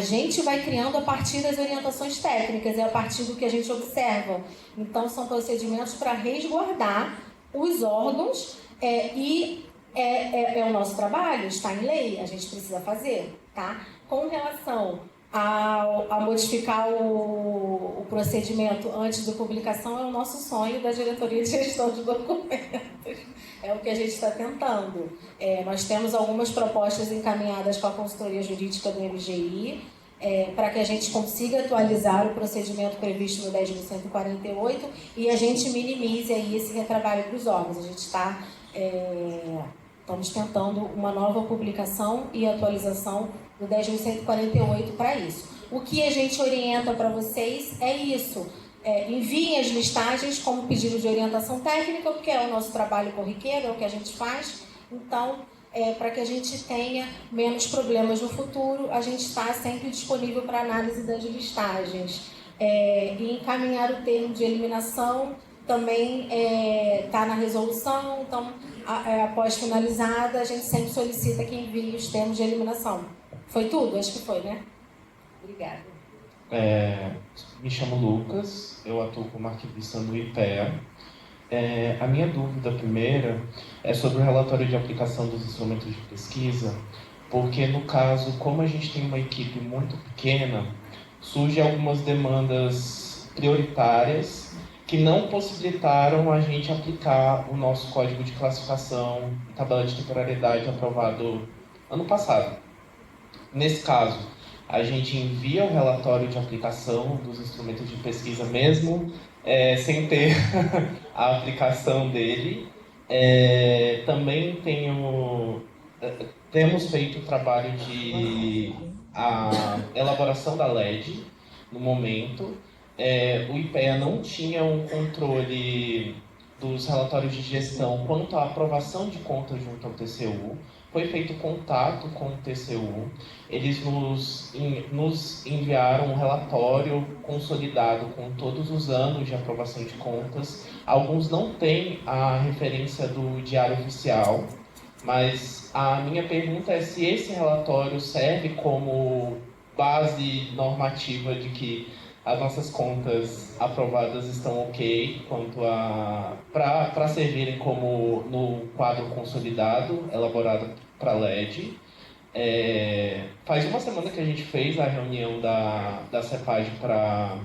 Speaker 4: partir das orientações técnicas e a partir do que a gente observa. Então, são procedimentos para resguardar os órgãos e é o nosso trabalho, está em lei, a gente precisa fazer, tá? Com relação a modificar o procedimento antes da publicação, é o nosso sonho da Diretoria de Gestão de Documentos. É o que a gente está tentando. Nós temos algumas propostas encaminhadas com a consultoria jurídica do MGI, para que a gente consiga atualizar o procedimento previsto no 10.148 e a gente minimize aí esse retrabalho para os órgãos. A gente estamos tentando uma nova publicação e atualização do 10.148 para isso. O que a gente orienta para vocês é isso. Enviem as listagens como pedido de orientação técnica, porque é o nosso trabalho corriqueiro, é o que a gente faz. Então, para que a gente tenha menos problemas no futuro, a gente está sempre disponível para análise das listagens. E encaminhar o termo de eliminação também está na resolução, então, após finalizada, a gente sempre solicita que envie os termos de eliminação. Foi tudo? Acho que foi, né? Obrigada.
Speaker 12: Me chamo Lucas, eu atuo como arquivista no IPEA. A minha dúvida primeira é sobre o relatório de aplicação dos instrumentos de pesquisa, porque no caso, como a gente tem uma equipe muito pequena, surgem algumas demandas prioritárias que não possibilitaram a gente aplicar o nosso código de classificação e tabela de temporalidade aprovado ano passado. Nesse caso, a gente envia o relatório de aplicação dos instrumentos de pesquisa mesmo, sem ter a aplicação dele. Também temos feito o trabalho de elaboração da LED no momento. O IPEA não tinha um controle dos relatórios de gestão quanto à aprovação de contas junto ao TCU. Foi feito contato com o TCU, eles nos enviaram um relatório consolidado com todos os anos de aprovação de contas. Alguns não têm a referência do Diário Oficial, mas a minha pergunta é se esse relatório serve como base normativa de que as nossas contas aprovadas estão ok para servirem como no quadro consolidado elaborado para a LED. Faz uma semana que a gente fez a reunião da CEPAG para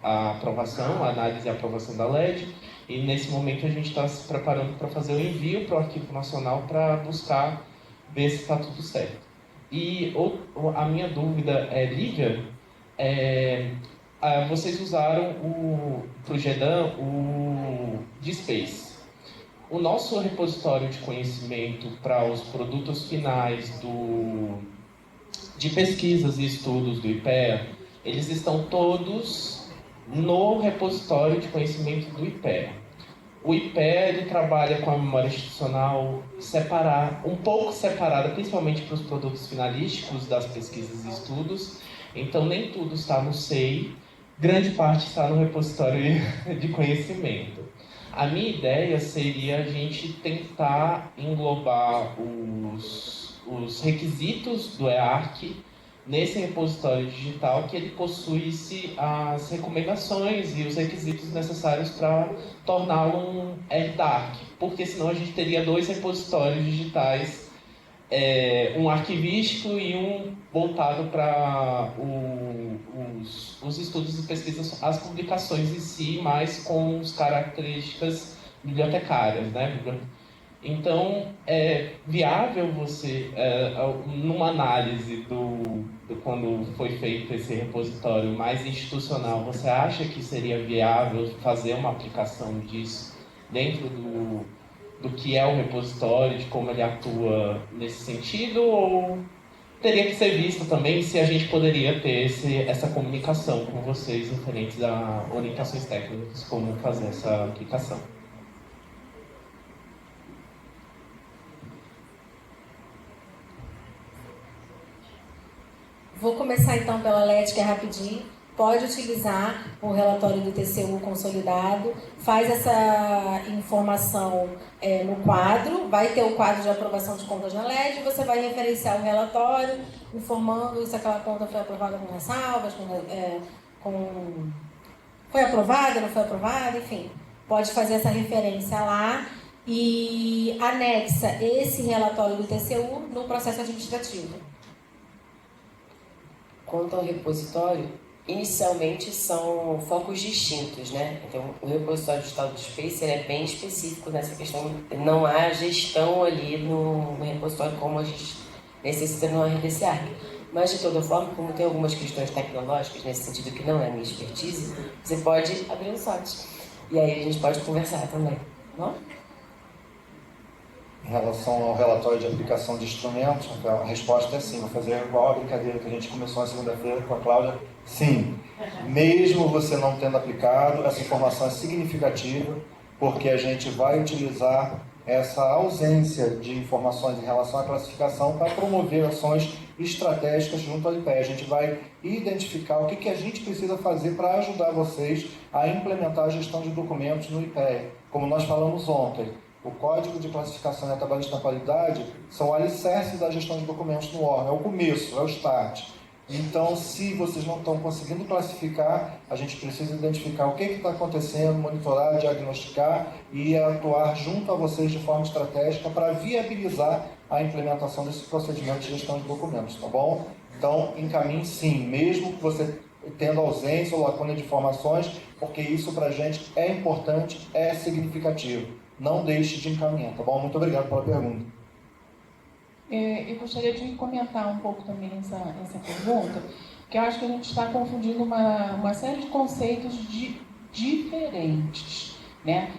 Speaker 12: a aprovação, a análise e a aprovação da LED, e nesse momento a gente está se preparando para fazer o envio para o Arquivo Nacional para buscar ver se está tudo certo. E a minha dúvida é, Lívia, vocês usaram para o GEDAN o DSpace. O nosso repositório de conhecimento para os produtos finais de pesquisas e estudos do IPEA, eles estão todos no repositório de conhecimento do IPEA. O IPEA ele trabalha com a memória institucional um pouco separada, principalmente para os produtos finalísticos das pesquisas e estudos. Então, nem tudo está no SEI, grande parte está no repositório de conhecimento. A minha ideia seria a gente tentar englobar os requisitos do EARC nesse repositório digital, que ele possuísse as recomendações e os requisitos necessários para torná-lo um RDARC, porque senão a gente teria 2 repositórios digitais, um arquivístico e um voltado para os estudos e pesquisas, as publicações em si, mas com as características bibliotecárias, né? Então, é viável você, numa análise quando foi feito esse repositório mais institucional, você acha que seria viável fazer uma aplicação disso dentro do que é o repositório, de como ele atua nesse sentido, ou teria que ser visto também se a gente poderia ter essa comunicação com vocês referentes a orientações técnicas, como fazer essa aplicação?
Speaker 4: Vou começar então pela LED, que é rapidinho. Pode utilizar o relatório do TCU consolidado, faz essa informação no quadro, vai ter o quadro de aprovação de contas na LED, você vai referenciar o relatório, informando se aquela conta foi aprovada com ressalvas, foi aprovada, não foi aprovada, enfim. Pode fazer essa referência lá e anexa esse relatório do TCU no processo administrativo.
Speaker 6: Quanto ao repositório, inicialmente são focos distintos, né? Então, o repositório digital do Space é bem específico nessa questão. Não há gestão ali no repositório como a gente necessita no RDC-ARC. Mas, de toda forma, como tem algumas questões tecnológicas, nesse sentido que não é a minha expertise, você pode abrir um site. E aí a gente pode conversar também, não?
Speaker 3: Em relação ao relatório de aplicação de instrumentos, a resposta é sim. Vou fazer igual a brincadeira que a gente começou na segunda-feira com a Cláudia. Sim, mesmo você não tendo aplicado, essa informação é significativa, porque a gente vai utilizar essa ausência de informações em relação à classificação para promover ações estratégicas junto ao IPEA. A gente vai identificar o que a gente precisa fazer para ajudar vocês a implementar a gestão de documentos no IPEA. Como nós falamos ontem, o Código de Classificação e a Tabela de Temporalidade são alicerces da gestão de documentos no órgão, é o começo, é o start. Então, se vocês não estão conseguindo classificar, a gente precisa identificar o que está acontecendo, monitorar, diagnosticar e atuar junto a vocês de forma estratégica para viabilizar a implementação desse procedimento de gestão de documentos, tá bom? Então, encaminhe sim, mesmo que você tendo ausência ou lacuna de informações, porque isso para a gente é importante, é significativo. Não deixe de encaminhar, tá bom? Muito obrigado pela pergunta.
Speaker 13: Eu gostaria de comentar um pouco também essa pergunta, porque eu acho que a gente está confundindo uma série de conceitos diferentes, né?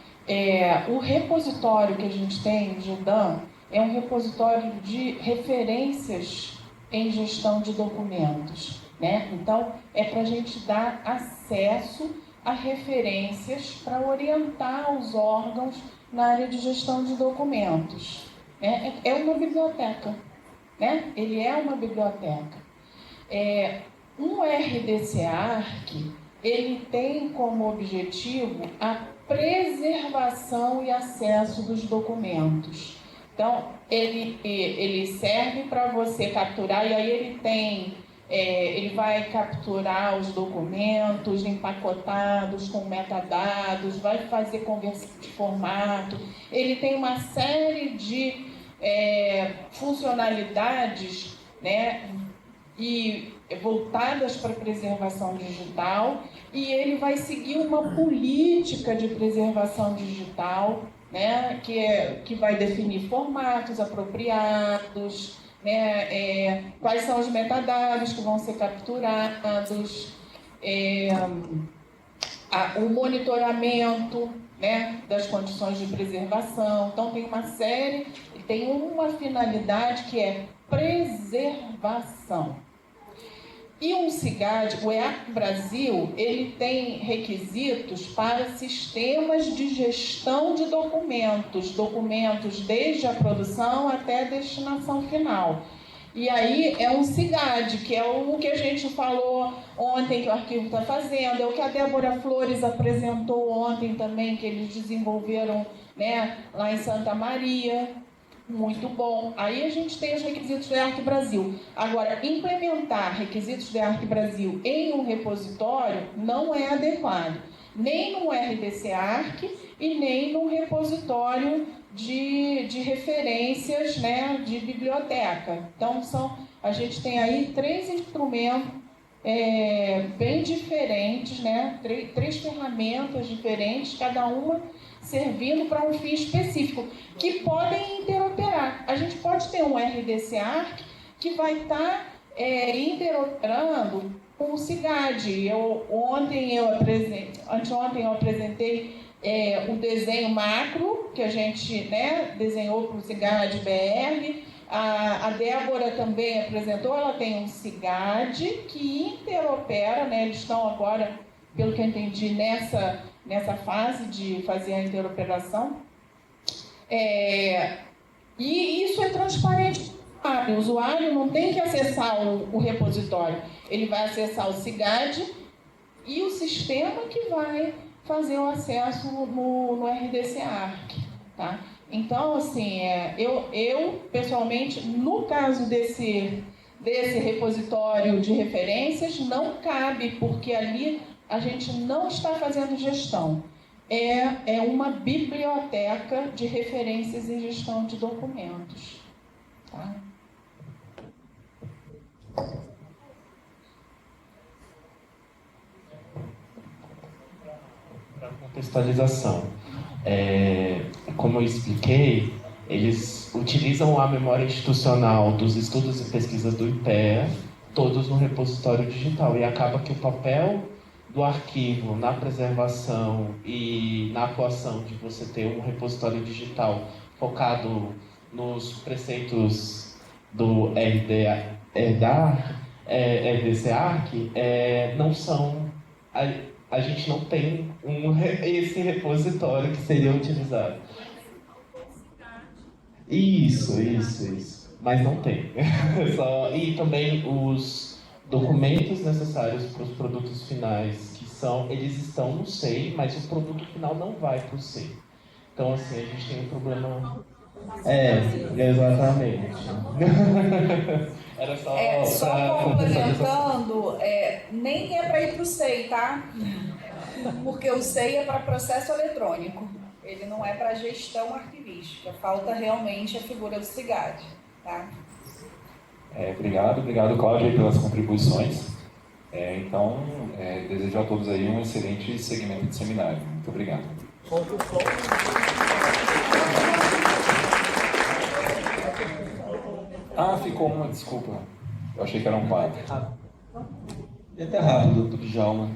Speaker 13: O repositório que a gente tem, o GEDAN, é um repositório de referências em gestão de documentos, né? Então, é para a gente dar acesso a referências para orientar os órgãos na área de gestão de documentos. É uma biblioteca, né? Ele é uma biblioteca. Um RDC-ARC, ele tem como objetivo a preservação e acesso dos documentos. Então, ele serve para você capturar, e aí ele vai capturar os documentos empacotados com metadados, vai fazer conversão de formato. Ele tem uma série de funcionalidades, né, e voltadas para a preservação digital, e ele vai seguir uma política de preservação digital, né, que vai definir formatos apropriados, né? Quais são os metadados que vão ser capturados, o monitoramento, né, das condições de preservação. Então tem uma série, tem uma finalidade que é preservação. E o CIGAD, o EARC Brasil, ele tem requisitos para sistemas de gestão de documentos desde a produção até a destinação final. E aí é um CIGAD, que é o que a gente falou ontem que o arquivo está fazendo, é o que a Débora Flores apresentou ontem também, que eles desenvolveram, né, lá em Santa Maria. Muito bom. Aí a gente tem os requisitos do EARC Brasil. Agora, implementar requisitos do EARC Brasil em um repositório não é adequado. Nem no RDC-ARC e nem no repositório de referências, né, de biblioteca. Então, a gente tem aí 3 instrumentos bem diferentes, né, três ferramentas diferentes, cada uma servindo para um fim específico, que podem interoperar. A gente pode ter um RDC-ARC que vai estar interoperando com o CIGAD. Anteontem eu apresentei o desenho macro, que a gente, né, desenhou para o CIGAD BR. A Débora também apresentou, ela tem um CIGAD que interopera, né, eles estão agora, pelo que eu entendi, nessa fase de fazer a interoperação. E isso é transparente. O usuário não tem que acessar o repositório, ele vai acessar o CIGAD e o sistema que vai fazer o acesso no RDC-ARC. Tá? Então, assim, eu, pessoalmente, no caso desse repositório de referências, não cabe, porque ali a gente não está fazendo gestão. É uma biblioteca de referências e gestão de documentos. Tá?
Speaker 12: Para contextualização, como eu expliquei, eles utilizam a memória institucional dos estudos e pesquisas do IPEA, todos no repositório digital, e acaba que o papel do arquivo na preservação e na atuação de você ter um repositório digital focado nos preceitos do RDC-ARC, não são... A gente não tem esse repositório que seria utilizado. Isso. Mas não tem. E também os documentos necessários para os produtos finais, eles estão no SEI, mas o produto final não vai para o SEI. Então, assim, a gente tem um problema... Exatamente. Era
Speaker 5: só complementando, nem é para ir para o SEI, tá? Porque o SEI é para processo eletrônico, ele não é para gestão arquivística. Falta realmente a figura do CIGAD, tá?
Speaker 2: Obrigado, Cláudia, pelas contribuições. Desejo a todos aí um excelente segmento de seminário. Muito obrigado. Ficou uma, desculpa. Eu achei que era um quadro.
Speaker 14: Até rápido, doutor Djalma.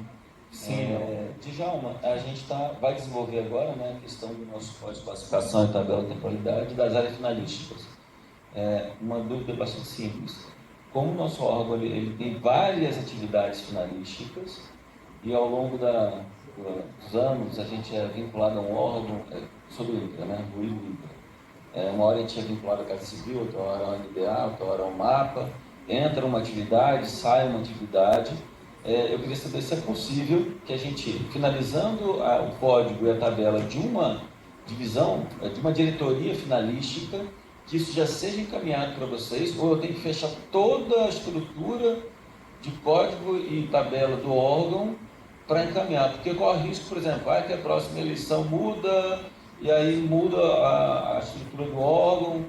Speaker 2: Sim.
Speaker 14: Djalma, a gente vai desenvolver agora, né, a questão do nosso código de classificação e tabela de temporalidade das áreas finalísticas. Uma dúvida bastante simples. Como o nosso órgão ele tem várias atividades finalísticas e ao longo dos anos a gente é vinculado a um órgão sobre o INCRA, né, o INCRA. Uma hora a gente é vinculado à Casa Civil, outra hora ao NDA, outra hora ao MAPA. Entra uma atividade, sai uma atividade. Eu queria saber se é possível que a gente, finalizando o código e a tabela de uma divisão, de uma diretoria finalística, que isso já seja encaminhado para vocês, ou eu tenho que fechar toda a estrutura de código e tabela do órgão para encaminhar, porque corre risco, por exemplo, que a próxima eleição muda, e aí muda a estrutura do órgão,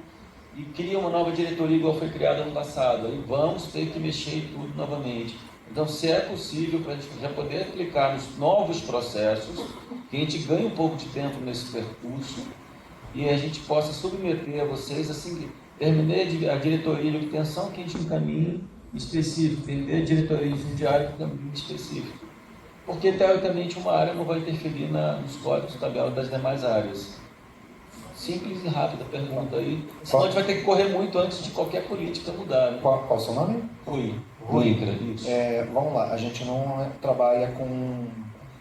Speaker 14: e cria uma nova diretoria igual foi criada no passado, aí vamos ter que mexer em tudo novamente. Então, se é possível, para a gente já poder aplicar nos novos processos, que a gente ganhe um pouco de tempo nesse percurso, e a gente possa submeter a vocês, assim, terminei a diretoria de obtenção, que a gente encaminhe específico, terminei a diretoria de fundiário, que encaminhe específico. Porque, teoricamente, uma área não vai interferir nos códigos de tabela das demais áreas. Simples e rápida pergunta aí. Senão a gente vai ter que correr muito antes de qualquer política mudar. Né?
Speaker 3: Qual o seu nome?
Speaker 14: Rui.
Speaker 3: Vamos lá, a gente não trabalha com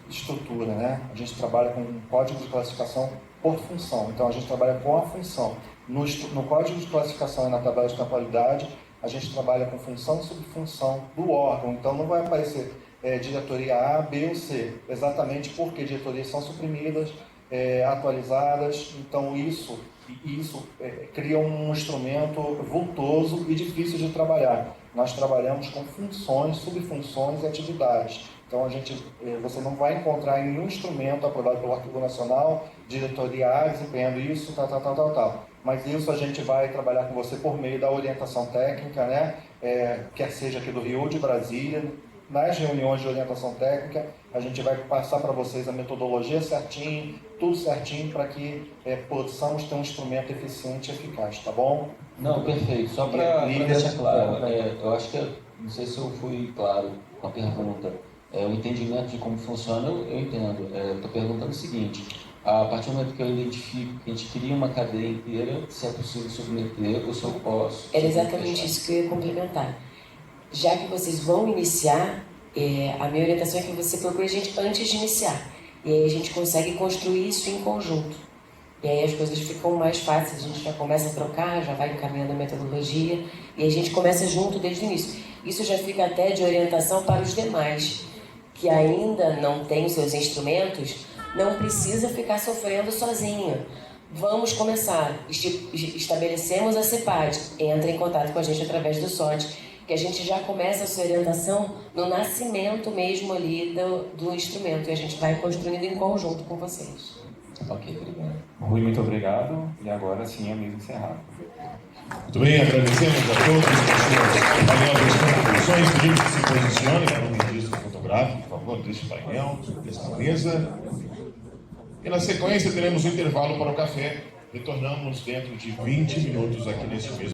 Speaker 3: estrutura, né? A gente trabalha com código de classificação por função. Então a gente trabalha com a função. No código de classificação e na tabela de temporalidade, a gente trabalha com função e subfunção do órgão. Então não vai aparecer diretoria A, B ou C, exatamente porque diretorias são suprimidas, atualizadas. Então isso cria um instrumento vultoso e difícil de trabalhar. Nós trabalhamos com funções, subfunções e atividades. Então você não vai encontrar em nenhum instrumento aprovado pelo Arquivo Nacional diretoria A desempenhando isso, tal. Mas isso a gente vai trabalhar com você por meio da orientação técnica, né? Quer seja aqui do Rio ou de Brasília. Nas reuniões de orientação técnica, a gente vai passar para vocês a metodologia certinho, tudo certinho, para que possamos ter um instrumento eficiente e eficaz, tá bom?
Speaker 14: Não, perfeito. Só para deixar claro, eu acho que, não sei se eu fui claro com a pergunta, o entendimento de como funciona, eu entendo. Estou perguntando o seguinte: a partir do momento que eu identifico que a gente cria uma cadeia inteira, se é possível submeter, ou se eu posso...
Speaker 6: Era exatamente isso que eu ia complementar. Já que vocês vão iniciar, a minha orientação é que você procure a gente antes de iniciar. E aí a gente consegue construir isso em conjunto. E aí as coisas ficam mais fáceis, a gente já começa a trocar, já vai encaminhando a metodologia, e a gente começa junto desde o início. Isso já fica até de orientação para os demais, que ainda não têm os seus instrumentos, não precisa ficar sofrendo sozinho. Vamos começar. Estabelecemos a CEPAD, entra em contato com a gente através do SOT, que a gente já começa a sua orientação no nascimento mesmo ali do instrumento, e a gente vai construindo em conjunto com vocês.
Speaker 2: Ok, obrigado. Rui, muito obrigado. E agora sim, a mesa encerrada.
Speaker 1: Muito bem, agradecemos a todos as valiosas contribuições. Pedimos que se posicione para um registro fotográfico, por favor, deste painel, desta mesa. E na sequência teremos um intervalo para o café. Retornamos dentro de 20 minutos aqui nesse mesmo